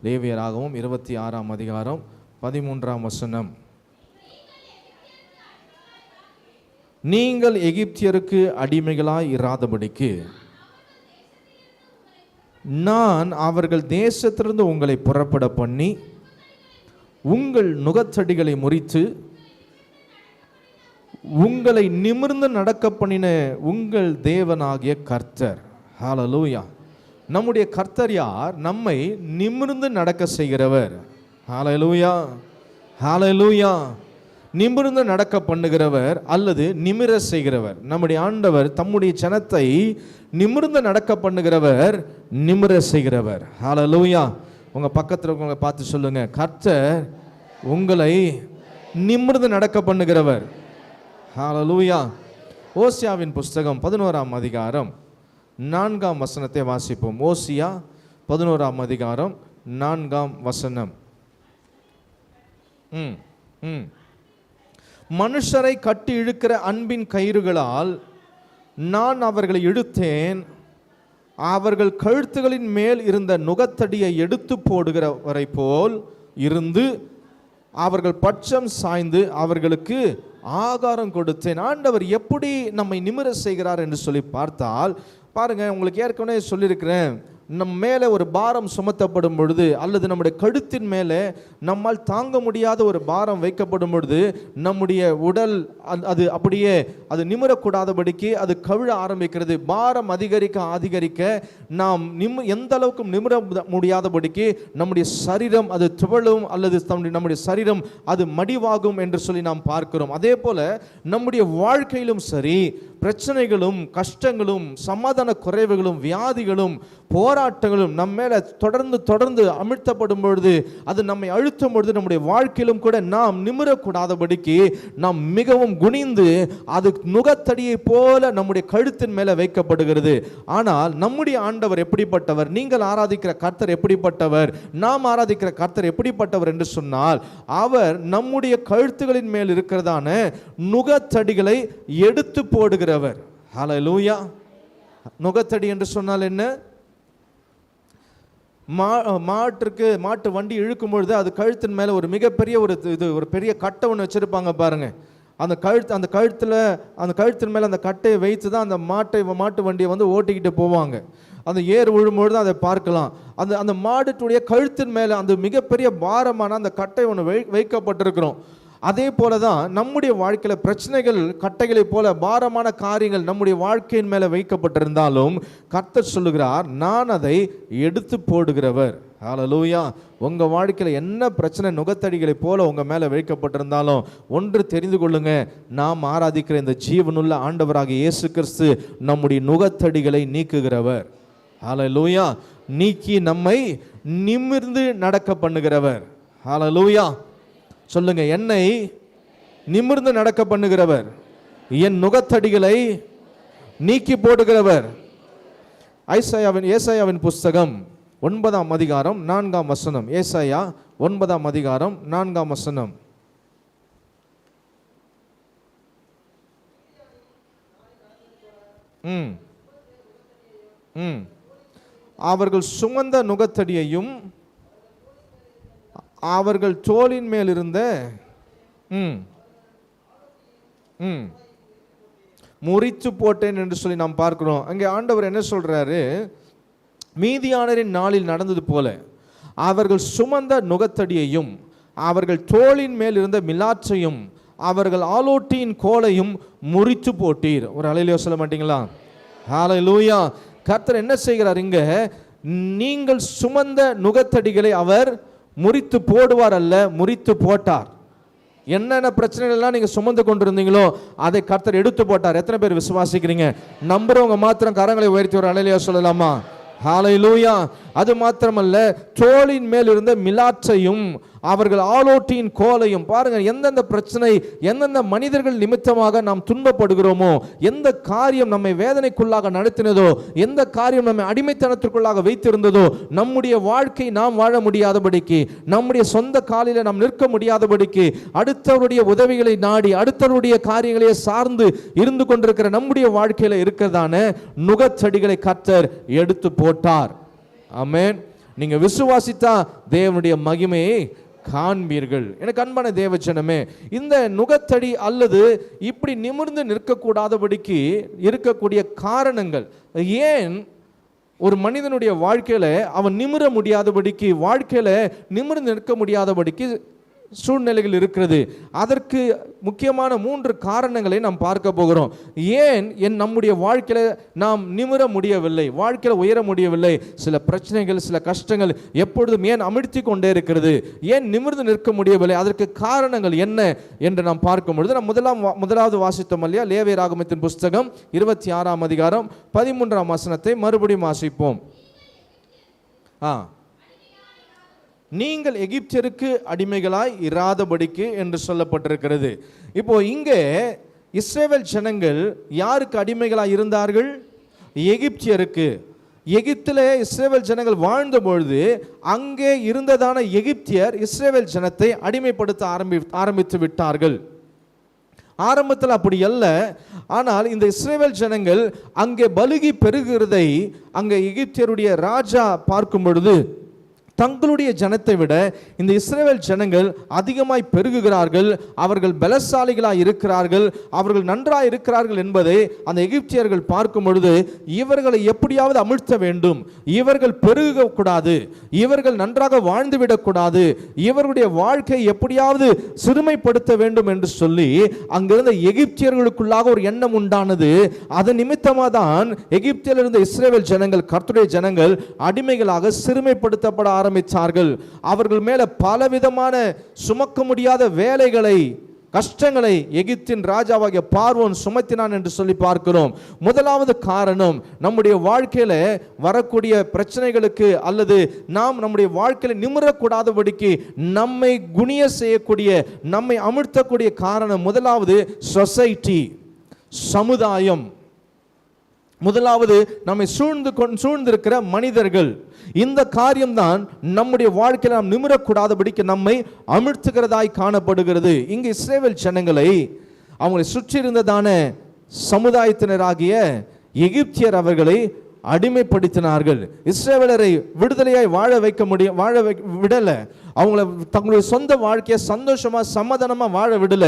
லேவியராகவும் 26ஆம் அதிகாரம் 13ஆம் வசனம். நீங்கள் எகிப்தியருக்கு அடிமைகளாய் இராதபடிக்கு நான் அவர்கள் தேசத்திலிருந்து உங்களை புறப்பட பண்ணி உங்கள் நுகத்தடிகளை முறித்து உங்களை நிமிர்ந்து நடக்க பண்ணின உங்கள் தேவனாகிய கர்த்தர். ஹல்லேலூயா. நம்முடைய கர்த்தர் யார்? நம்மை நிமிர்ந்து நடக்க செய்கிறவர். ஹல்லேலூயா, ஹல்லேலூயா. நிமிர்ந்து நடக்க பண்ணுகிறவர் அல்லது நிமிர செய்கிறவர். நம்முடைய ஆண்டவர் தம்முடைய ஜனத்தை நிமிர்ந்து நடக்க பண்ணுகிறவர், நிமிர செய்கிறவர். ஹல்லேலூயா. உங்க பக்கத்தில் இருக்கவங்க பார்த்து சொல்லுங்க, கர்த்தர் உங்களை நிமிர்ந்து நடக்க பண்ணுகிறவர். ஹல்லேலூயா. ஓசியாவின் புஸ்தகம் 11ஆம் அதிகாரம் 4ஆம் வசனத்தை வாசிப்போம். ஓசியா 11ஆம் அதிகாரம் 4ஆம் வசனம். மனுஷரை கட்டி இழுக்கிற அன்பின் கயிறுகளால் நான் அவர்களை இழுத்தேன், அவர்கள் கழுத்துகளின் மேல் இருந்த நுகத்தடியை எடுத்து போடுகிறவரை போல் இருந்து அவர்கள் பட்சம் சாய்ந்து அவர்களுக்கு ஆகாரம் கொடுத்தேன். ஆண்டவர் எப்படி நம்மை நிமிர செய்கிறார் என்று சொல்லி பார்த்தால், பாருங்க, உங்களுக்கு ஏற்கனவே சொல்லியிருக்கிறேன், நம் மேலே ஒரு பாரம் சுமத்தப்படும் பொழுது அல்லது நம்முடைய கழுத்தின் மேலே நம்மால் தாங்க முடியாத ஒரு பாரம் வைக்கப்படும் பொழுது நம்முடைய உடல் அது அப்படியே அது நிமிரக்கூடாதபடிக்கு அது கவிழ ஆரம்பிக்கிறது. பாரம் அதிகரிக்க நாம் எந்த அளவுக்கு நிமிர முடியாதபடிக்கு நம்முடைய சரீரம் அது துவளும் அல்லது நம்முடைய சரீரம் அது மடிவாகும் என்று சொல்லி நாம் பார்க்கிறோம். அதே போல நம்முடைய வாழ்க்கையிலும் சரி, பிரச்சனைகளும் கஷ்டங்களும் சமாதான குறைவுகளும் வியாதிகளும் போராட்டங்களும் நம்ம மேல தொடர்ந்து அமிழ்த்தப்படும் பொழுது, அது நம்மை அழுத்தும் பொழுது நம்முடைய வாழ்க்கையிலும் கூட நாம் நிமிரக்கூடாதபடிக்கு நாம் மிகவும் குனிந்து அது நுகத்தடியை போல நம்முடைய கழுத்தின் மேல வைக்கப்படுகிறது. ஆனால் நம்முடைய ஆண்டவர் எப்படிப்பட்டவர்? நீங்கள் ஆராதிக்கிற கர்த்தர் எப்படிப்பட்டவர்? நாம் ஆராதிக்கிற கர்த்தர் எப்படிப்பட்டவர் என்று சொன்னால், அவர் நம்முடைய கழுத்துகளின் மேல் இருக்கிறதான நுகத்தடிகளை எடுத்து போடுகிறவர். ஹல்லேலூயா. நுகத்தடி என்று சொன்னால் என்ன? மாட்டு வண்டி இழுக்கும் பொழுது அது கழுத்தின் மேலே ஒரு மிகப்பெரிய ஒரு பெரிய கட்டை ஒன்று வச்சுருப்பாங்க பாருங்க. அந்த கழுத்தின் மேலே அந்த கட்டையை வைத்து தான் அந்த மாட்டு வண்டியை வந்து ஓட்டிக்கிட்டு போவாங்க. அந்த ஏர் விழும்பொழுது அதை பார்க்கலாம். அந்த மாட்டுடைய கழுத்தின் மேலே அந்த மிகப்பெரிய பாரமான அந்த கட்டை ஒன்று வைக்கப்பட்டிருக்கிறோம். அதே போல தான் நம்முடைய வாழ்க்கையில் பிரச்சனைகள் கட்டைகளை போல பாரமான காரியங்கள் நம்முடைய வாழ்க்கையின் மேலே வைக்கப்பட்டிருந்தாலும் கர்த்தர் சொல்லுகிறார், நான் அதை எடுத்து போடுகிறவர். ஹல்லேலூயா. உங்கள் வாழ்க்கையில் என்ன பிரச்சனை நுகத்தடிகளை போல உங்கள் மேலே வைக்கப்பட்டிருந்தாலும் ஒன்று தெரிந்து கொள்ளுங்க, நாம் ஆராதிக்கிற இந்த ஜீவனுள்ள ஆண்டவராகிய இயேசு கிறிஸ்து நம்முடைய நுகத்தடிகளை நீக்குகிறவர். ஹல்லேலூயா. நீக்கி நம்மை நிமிர்ந்து நடக்க பண்ணுகிறவர். ஹல்லேலூயா. சொல்லுங்க, என்னை நிமிர்ந்து நடக்க பண்ணுகிறவர், என் நுகத்தடிகளை நீக்கி போடுகிறவர். ஏசாயாவின் புஸ்தகம் 9ஆம் அதிகாரம் 4ஆம் வசனம். ஏசாயா 9ஆம் அதிகாரம் 4ஆம் வசனம். அவர்கள் சுமந்த நுகத்தடியையும் அவர்கள் தோளின் மேல் இருந்த முறித்து போட்டேன் என்று சொல்லி நாம் பார்க்கிறோம். அங்கே ஆண்டவர் என்ன சொல்றாரு? மீதியானரின் நாளில் நடந்தது போல அவர்கள் சுமந்த நுகத்தடியையும் அவர்கள் தோளின் மேல் இருந்த மிலாற்றையும் அவர்கள் ஆலோட்டியின் கோலையும் முறித்து போட்டீர். ஒரு ஹல்லேலூயா சொல்ல மாட்டீங்களா? ஹல்லேலூயா. கர்த்தர் என்ன செய்கிறார் இங்க? நீங்கள் சுமந்த நுகத்தடிகளை அவர் முறித்து போடுவார் அல்ல, முறித்து போட்டார். என்னென்ன பிரச்சனைகள் எல்லாம் நீங்க சுமந்து கொண்டிருந்தீங்களோ அதை கர்த்தர் எடுத்து போட்டார். எத்தனை பேர் விசுவாசிக்கிறீங்க? நம்புறவங்க மாத்திரம் கரங்களை உயர்த்தி ஒரு ஹல்லேலூயா சொல்லலாமா? ஹல்லேலூயா. அது மாத்திரமல்ல, தோளின் மேல் இருந்த மிலாற்றையும் அவர்கள் ஆலோட்டியின் கோலையும். பாருங்க, எந்தெந்த பிரச்சனை, எந்தெந்த மனிதர்கள் நிமித்தமாக நாம் துன்பப்படுகிறோமோ, எந்த காரியம் நம்மை வேதனைக்குள்ளாக நடத்தினதோ, எந்த காரியம் நம்மை அடிமைத்தனத்திற்குள்ளாக வைத்திருந்ததோ, நம்முடைய வாழ்க்கை நாம் வாழ முடியாதபடிக்கு, நம்முடைய சொந்த காலில் நாம் நிற்க முடியாதபடிக்கு, அடுத்தவருடைய உதவிகளை நாடி அடுத்தவருடைய காரியங்களையே சார்ந்து இருந்து கொண்டிருக்கிற நம்முடைய வாழ்க்கையில இருக்கிறதான நுகச்செடிகளை கர்த்தர் எடுத்து போட்டார். ஆமென். நீங்க விசுவாசித்தா தேவனுடைய மகிமையை காண்பீர்கள். எனக்கு அன்பான தேவஜனமே, இந்த நுகத்தடி அல்லது இப்படி நிமிர்ந்து நிற்கக்கூடாதபடிக்கு இருக்கக்கூடிய காரணங்கள், ஏன் ஒரு மனிதனுடைய வாழ்க்கையில அவன் நிமிர முடியாதபடிக்கு, வாழ்க்கையில நிமிர்ந்து நிற்க முடியாதபடிக்கு சூழ்நிலைகள் இருக்கிறது, அதற்கு முக்கியமான 3 காரணங்களை நாம் பார்க்க போகிறோம். ஏன் நம்முடைய வாழ்க்கையில நாம் நிமிர முடியவில்லை, வாழ்க்கையில உயர முடியவில்லை, சில பிரச்சனைகள் சில கஷ்டங்கள் எப்பொழுதும் ஏன் அமிழ்த்தி கொண்டே இருக்கிறது, ஏன் நிமிர்ந்து நிற்க முடியவில்லை, அதற்கு காரணங்கள் என்ன என்று நாம் பார்க்கும் பொழுது நாம் முதலாவது வாசித்தோம் இல்லையா, லேவியராகமத்தின் புஸ்தகம் 26ஆம் அதிகாரம் 13ஆம் வசனத்தை மறுபடியும் வாசிப்போம். நீங்கள் எகிப்தியருக்கு அடிமைகளாய் இராதபடிக்கு என்று சொல்லப்பட்டிருக்கிறது. இப்போ இங்கே இஸ்ரவேல் ஜனங்கள் யாருக்கு அடிமைகளாய் இருந்தார்கள்? எகிப்தியருக்கு. எகிப்திலே இஸ்ரவேல் ஜனங்கள் வாழ்ந்த பொழுது அங்கே இருந்ததான எகிப்தியர் இஸ்ரவேல் ஜனத்தை அடிமைப்படுத்த ஆரம்பித்து விட்டார்கள். ஆரம்பத்தில் அப்படி அல்ல. ஆனால் இந்த இஸ்ரவேல் ஜனங்கள் அங்கே பலுகி பெருகிறதை அங்கே எகிப்தியருடைய ராஜா பார்க்கும் பொழுது தங்களுடைய ஜனத்தை விட இந்த இஸ்ரவேல் ஜனங்கள் அதிகமாய் பெருகுகிறார்கள், அவர்கள் பலசாலிகளாய் இருக்கிறார்கள், அவர்கள் நன்றாய் இருக்கிறார்கள் என்பதை அந்த எகிப்தியர்கள் பார்க்கும் பொழுது இவர்களை எப்படியாவது அமிழ்த்த வேண்டும், இவர்கள் பெருகக்கூடாது, இவர்கள் நன்றாக வாழ்ந்துவிடக்கூடாது, இவர்களுடைய வாழ்க்கை எப்படியாவது சிறுமைப்படுத்த வேண்டும் என்று சொல்லி அங்கிருந்த எகிப்தியர்களுக்குள்ளாக ஒரு எண்ணம் உண்டானது. அதன் நிமித்தமாக தான் எகிப்தில் இருந்த இஸ்ரவேல் ஜனங்கள், கர்த்தருடைய ஜனங்கள் அடிமைகளாக சிறுமைப்படுத்தப்பட ஆரம்பித்தார்கள். அவர்கள் மேல பலவிதமான சுமக்க முடியாத வேலைகளை, கஷ்டங்களை எகிப்தின் ராஜாவாகிய பார்வோன் சுமத்தினான் என்று சொல்லி பார்க்கிறோம். முதலாவது காரணம், நம்முடைய வாழ்க்கையில வரக்கூடிய பிரச்சனைகளுக்கு அல்லது நாம் நம்முடைய வாழ்க்கையில நிமிரக்கூடாதபடிக்கு நம்மை குனிய செய்யக்கூடிய, நம்மை அமிழ்த்தக்கூடிய காரணம் முதலாவது சொசைட்டி, சமுதாயம். முதலாவது நம்மை சூழ்ந்திருக்கிற மனிதர்கள். இந்த காரியம்தான் நம்முடைய வாழ்க்கையில் நாம் நிமிரக்கூடாதபடிக்கு நம்மை அமிழ்த்துகிறதாய் காணப்படுகிறது. இங்கு இஸ்ரவேல் ஜனங்களை அவங்களை சுற்றி இருந்ததான சமுதாயத்தினராகிய எகிப்தியர் அவர்களை அடிமைப்படுத்தினார்கள். இஸ்ரவேலரை விடுதலையாய் வாழ விடல. அவங்கள தங்களுடைய சொந்த வாழ்க்கையை சந்தோஷமா சமாதானமா வாழ விடல.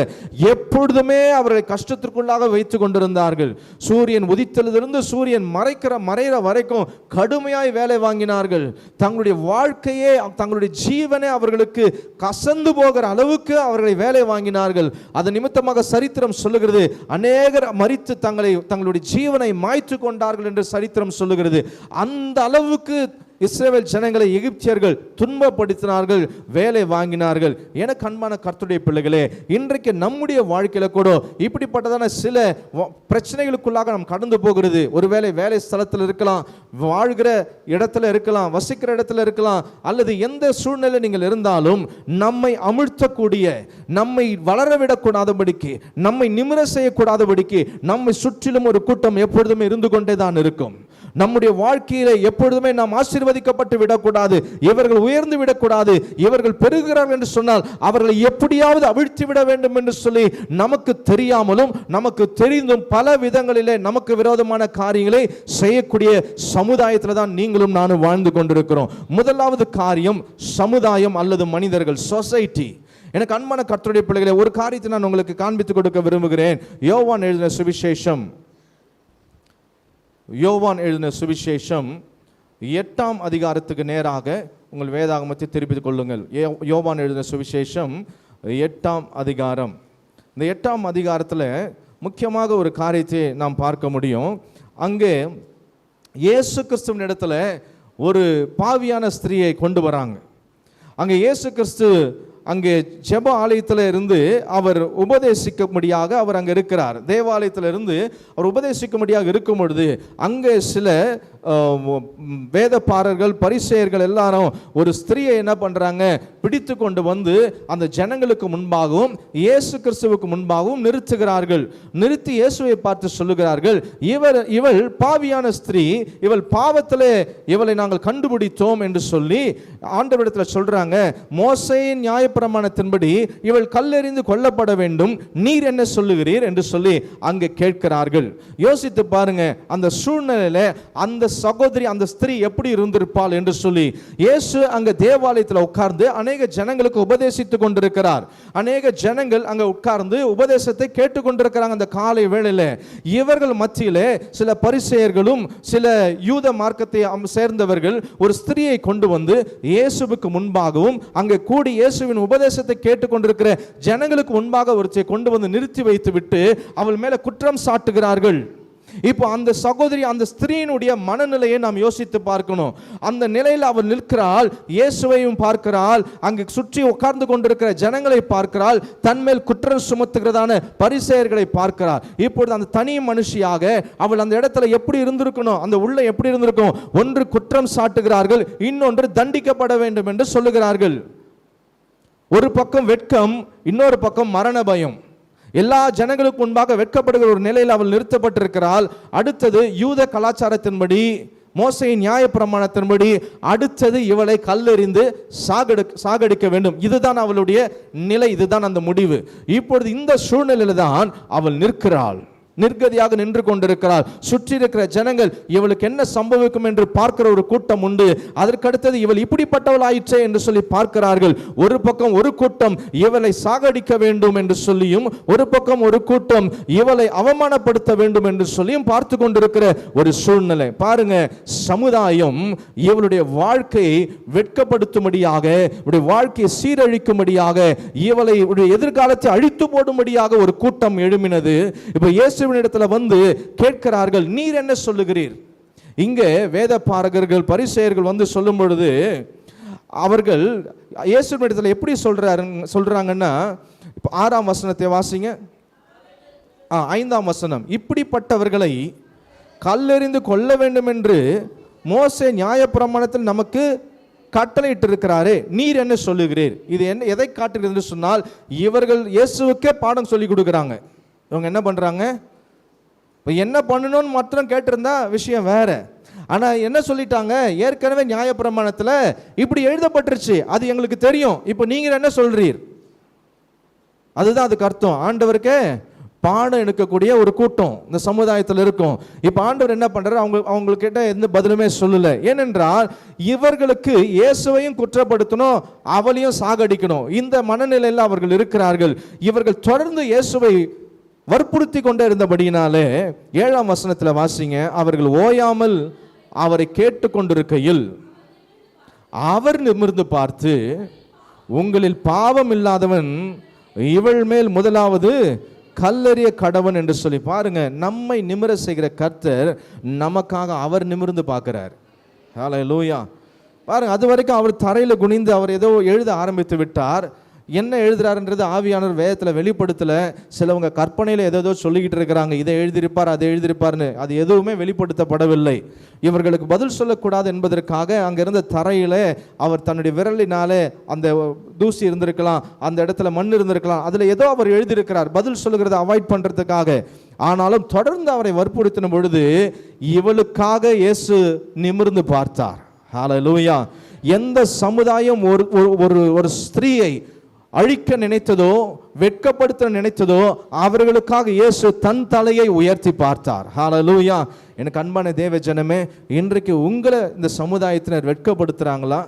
எப்பொழுதுமே அவர்களை கஷ்டத்திற்குள்ளாக வைத்து கொண்டிருந்தார்கள். சூரியன் உதித்ததிலிருந்து சூரியன் மறைகிற வரைக்கும் கடுமையாய் வேலை வாங்கினார்கள். தங்களுடைய வாழ்க்கையே, தங்களுடைய ஜீவனே அவர்களுக்கு கசந்து போகிற அளவுக்கு அவர்களை வேலை வாங்கினார்கள். அதன் நிமித்தமாக சரித்திரம் சொல்லுகிறது, அநேகர் மரித்து தங்களுடைய ஜீவனை மாய்த்து கொண்டார்கள் என்று சரித்திரம் சொல்லுகிறது. அந்த அளவுக்கு இஸ்ரவேல் ஜனங்களை எகிப்தியர்கள் துன்பப்படுத்தினார்கள், வேலை வாங்கினார்கள். எனக்கு அன்பான கர்த்தருடைய பிள்ளைகளே, இன்றைக்கு நம்முடைய வாழ்க்கையில கூட இப்படிப்பட்டதான சில பிரச்சனைகளுக்குள்ளாக நாம் கடந்து போகிறது. ஒருவேளை வேலை ஸ்தலத்தில் இருக்கலாம், வாழ்கிற இடத்துல இருக்கலாம், வசிக்கிற இடத்துல இருக்கலாம், அல்லது எந்த சூழ்நிலை நீங்கள் இருந்தாலும் நம்மை அமிழ்த்தக்கூடிய, நம்மை வளரவிடக்கூடாதபடிக்கு, நம்மை நிமிர செய்யக்கூடாதபடிக்கு நம்மை சுற்றிலும் ஒரு கூட்டம் எப்பொழுதுமே இருந்து கொண்டே தான் இருக்கும். நம்முடைய வாழ்க்கையில எப்பொழுதுமே நாம் ஆசீர்வதிக்கப்பட்டு விடக்கூடாது, இவர்கள் உயர்ந்து விடக்கூடாது, இவர்கள் பெருகிறார்கள் என்று சொன்னால் அவர்களை எப்படியாவது அவிழ்த்தி விட வேண்டும் என்று சொல்லி நமக்கு தெரியாமலும் நமக்கு தெரிந்தும் பல விதங்களிலே நமக்கு விரோதமான காரியங்களை செய்யக்கூடிய சமுதாயத்தில் தான் நீங்களும் நானும் வாழ்ந்து கொண்டிருக்கிறோம். முதலாவது காரியம் சமுதாயம் அல்லது மனிதர்கள், சொசைட்டி. எனக்கு அன்பான கர்த்தருடைய பிள்ளைகளை, ஒரு காரியத்தை நான் உங்களுக்கு காண்பித்துக் கொடுக்க விரும்புகிறேன். யோவான் எழுதின சுவிசேஷம் 8ஆம் அதிகாரத்துக்கு நேராக உங்கள் வேதாகமத்தை திருப்பிக் கொள்ளுங்கள். யோவான் எழுதின சுவிசேஷம் 8ஆம் அதிகாரம். இந்த 8ஆம் அதிகாரத்தில் முக்கியமாக ஒரு காரியத்தை நாம் பார்க்க முடியும். அங்கே இயேசு கிறிஸ்துவின் இடத்துல ஒரு பாவியான ஸ்திரீயை கொண்டு வராங்க. அங்கே இயேசு கிறிஸ்து அங்கே ஜெப ஆலயத்தில் இருந்து அவர் உபதேசிக்கும்படியாக அவர் அங்கே இருக்கிறார். தேவாலயத்தில் இருந்து அவர் உபதேசிக்கும்படியாக இருக்கும் பொழுது அங்கே சில வேதபாரர்கள், பரிசேயர்கள் எல்லாரும் ஒரு ஸ்திரியை என்ன பண்றாங்க, பிடித்து கொண்டு வந்து அந்த ஜனங்களுக்கு முன்பாகவும் இயேசு கிறிஸ்துவுக்கு முன்பாகவும் நிறுத்துகிறார்கள். நிறுத்தி இயேசுவை பார்த்து சொல்லுகிறார்கள், இவள் பாவியான ஸ்திரீ, இவள் பாவத்திலே இவளை நாங்கள் கண்டுபிடித்தோம் என்று சொல்லி ஆண்டவரிடத்தில் சொல்றாங்க. மோசேயின் நியாயப்பிரமாணத்தின்படி இவள் கல்லெறிந்து கொல்லப்பட வேண்டும், நீர் என்ன சொல்லுகிறீர் என்று சொல்லி அங்கே கேட்கிறார்கள். யோசித்து பாருங்க, அந்த சூழ்நிலையில அந்த சகோதரி, அந்த ஸ்திரீ எப்படி இருந்திருப்பாள் என்று சொல்லி இயேசு அங்க தேவாலயத்தில் உட்கார்ந்து அநேக ஜனங்களுக்கு உபதேசித்துக் கொண்டிருக்கிறார். அநேக ஜனங்கள் அங்க உட்கார்ந்து உபதேசத்தை கேட்டுக்கொண்டிருக்கிறாங்க. அந்த காலை வேளையில இவர்கள் மத்தியிலே சில பரிசேயர்களும் சில யூத மார்க்கத்தை சேர்ந்தவர்கள் ஒரு ஸ்திரியை கொண்டு வந்து இயேசுவுக்கு முன்பாகவும் அங்கே கூடி இயேசுவின் உபதேசத்தை கேட்டுக்கொண்டிருக்கிற ஜனங்களுக்கு முன்பாக ஒருத்தை கொண்டு வந்து நிறுத்தி வைத்து விட்டு அவள் மேல குற்றம் சாட்டுகிறார்கள். இப்போ அந்த சகோதரி, அந்த ஸ்திரீனுடைய மனநிலையை நாம் யோசித்து பார்க்கணும். அந்த நிலையில் அவள் நிற்கிறாள், இயேசுவையும் பார்க்கிறாள், அங்கு சுற்றி உட்கார்ந்து கொண்டிருக்கிற ஜனங்களை பார்க்கிறாள், தன்மேல் குற்றம் சுமத்துகிறதான பரிசேயர்களை பார்க்கிறாள். இப்பொழுது அந்த தனி மனுஷியாக அவள் அந்த இடத்துல எப்படி இருந்திருக்கணும், அந்த உள்ள எப்படி இருந்திருக்கும்? ஒன்று குற்றம் சாட்டுகிறார்கள், இன்னொன்று தண்டிக்கப்பட வேண்டும் என்று சொல்லுகிறார்கள். ஒரு பக்கம் வெட்கம், இன்னொரு பக்கம் மரண பயம். எல்லா ஜனங்களுக்கு முன்பாக வெட்கப்படுகிற ஒரு நிலையில் அவள் நிறுத்தப்பட்டிருக்கிறாள். அடுத்தது யூத கலாச்சாரத்தின்படி, மோசையின் நியாய பிரமாணத்தின்படி அடுத்தது இவளை கல்லெறிந்து சாகடிக்க வேண்டும். இதுதான் அவளுடைய நிலை, இதுதான் அந்த முடிவு. இப்பொழுது இந்த சூழ்நிலையில் தான் அவள் நிற்கிறாள், நிர்கதியாக நின்று கொண்டிருக்கிறாள். சுற்றி இருக்கிற ஜனங்கள் இவளுக்கு என்ன சம்பவிக்கும் என்று பார்க்கிற ஒரு கூட்டம் உண்டு. அதற்கடுத்தது இவள் இப்படிப்பட்டவள் ஆயிற்றே என்று சொல்லி பார்க்கிறார்கள். ஒரு பக்கம் ஒரு கூட்டம் இவளை சாகடிக்க வேண்டும் என்று சொல்லியும், ஒரு பக்கம் ஒரு கூட்டம் இவளை அவமானப்படுத்த வேண்டும் என்று சொல்லியும் பார்த்து கொண்டிருக்கிற ஒரு சூழ்நிலை. பாருங்க, சமுதாயம் இவளுடைய வாழ்க்கையை வெட்கப்படுத்தும்படியாக, இவளுடைய வாழ்க்கையை சீரழிக்கும்படியாக, இவளை எதிர்காலத்தை அழித்து போடும்படியாக ஒரு கூட்டம் எழும்பினது. இப்ப இயேசு இடத்துல வந்து கேட்கிறார்கள், நீர் என்ன சொல்லுகிறீர்? இங்கே வேத பாரகர்கள் பரிசேயர்கள் வந்து சொல்லும் பொழுது அவர்கள் இயேசுவின் இடத்துல எப்படி சொல்றாங்கன்னா, இப்போ 6ஆம் வசனத்தை வாசிங்க. 5ஆம் வசனம், இப்படிப்பட்டவர்களை கல்லெறிந்து கொல்ல வேண்டும் என்று மோசே நியாயப்பிரமாணத்தில் நமக்கு கட்டளையிட்டு இருக்கிறாரே, நீர் என்ன சொல்லுகிறீர்? இது என்ன, எதை காட்டுகிறது என்று சொன்னால், இவர்கள் இயேசுவுக்கே பாடம் சொல்லி கொடுக்குறாங்க. இவங்க என்ன பண்றாங்க? என்ன பண்ணணும்னு மாத்திரம் கேட்டிருந்தா விஷயம் வேற. ஆனா என்ன சொல்லிட்டாங்க? ஏற்கனவே நியாயப்பிரமாணத்துல இப்படி எழுதப்பட்டுருச்சு, அது எங்களுக்கு தெரியும், இப்போ நீங்க என்ன சொல்றீர்? அதுதான் அதுக்கு அர்த்தம். ஆண்டவருக்கே பாடம் எடுக்கக்கூடிய ஒரு கூட்டம் இந்த சமுதாயத்தில் இருக்கும். இப்போ ஆண்டவர் என்ன பண்றாரு? அவங்கக்கிட்ட எந்த பதிலுமே சொல்லல. ஏனென்றால் இவர்களுக்கு இயேசுவையும் குற்றப்படுத்தணும், அவளையும் சாகடிக்கணும், இந்த மனநிலையில் அவர்கள் இருக்கிறார்கள். இவர்கள் தொடர்ந்து இயேசுவை வற்புறுத்தி கொண்டே இருந்தபடியினாலே 7ஆம் வசனத்தில் வாசிங்க, அவர்கள் ஓயாமல் அவரை கேட்டுக்கொண்டிருக்கையில் அவர் நிமிர்ந்து பார்த்து, உங்களில் பாவம் இல்லாதவன் இவள் மேல் முதலாவது கல்லெறிய கடவன் என்று சொல்லி. பாருங்க, நம்மை நிமிர செய்கிற கர்த்தர் நமக்காக அவர் நிமிர்ந்து பார்க்கிறார். ஹல்லேலூயா. பாருங்க, அது வரைக்கும் அவர் தரையில் குனிந்து அவர் ஏதோ எழுத ஆரம்பித்து விட்டார். என்ன எழுதுறாருன்றது ஆவியானவர் வேதத்தில் வெளிப்படுத்தல. சிலவங்க கற்பனையில் ஏதோ சொல்லிக்கிட்டு இருக்கிறாங்க, இதை எழுதியிருப்பார் அதை எழுதியிருப்பார்னு. அது எதுவுமே வெளிப்படுத்தப்படவில்லை. இவர்களுக்கு பதில் சொல்லக்கூடாது என்பதற்காக அங்கிருந்த தரையில் அவர் தன்னுடைய விரலினாலே, அந்த தூசி இருந்திருக்கலாம், அந்த இடத்துல மண் இருந்திருக்கலாம், அதில் ஏதோ அவர் எழுதியிருக்கிறார் பதில் சொல்லுகிறத அவாய்ட் பண்ணுறதுக்காக. ஆனாலும் தொடர்ந்து அவரை வற்புறுத்தின பொழுது இவளுக்காக இயேசு நிமிர்ந்து பார்த்தார். ஹல்லேலூயா. எந்த சமுதாயம் ஒரு ஸ்திரீயை அழிக்க நினைத்ததோ, வெட்கப்படுத்த நினைத்ததோ, அவர்களுக்காக இயேசு தன் தலையை உயர்த்தி பார்த்தார். ஹல்லேலூயா. எனக்கு அன்பான தேவ ஜனமே, இன்றைக்கு உங்களை இந்த சமுதாயத்தினர் வெட்கப்படுத்துறாங்களா?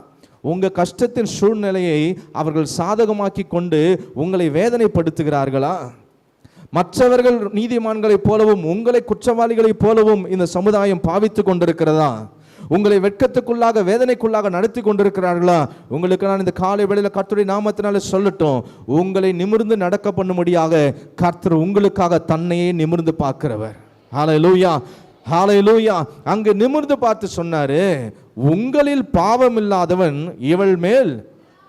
உங்க கஷ்டத்தின் சூழ்நிலையை அவர்கள் சாதகமாக்கி கொண்டு உங்களை வேதனைப்படுத்துகிறார்களா? மற்றவர்கள் நீதிமான்களைப் போலவும் உங்களை குற்றவாளிகளைப் போலவும் இந்த சமுதாயம் பாவித்து கொண்டிருக்கிறதா? உங்களை வெட்கத்துக்குள்ளாக வேதனைக்குள்ளாக நடத்தி கொண்டிருக்கிறார்களா? உங்களுக்கு நான் இந்த காலை வேளையில் கர்த்தருடைய நாமத்தினால சொல்லட்டும், உங்களை நிமிர்ந்து நடக்க பண்ணும்படியாக கர்த்தர் உங்களுக்காக தன்னையே நிமிர்ந்து பார்க்கிறவர். ஹல்லேலூயா, ஹல்லேலூயா. அங்கு நிமிர்ந்து பார்த்து சொன்னாரு, உங்களில் பாவம் இல்லாதவன் இவள் மேல்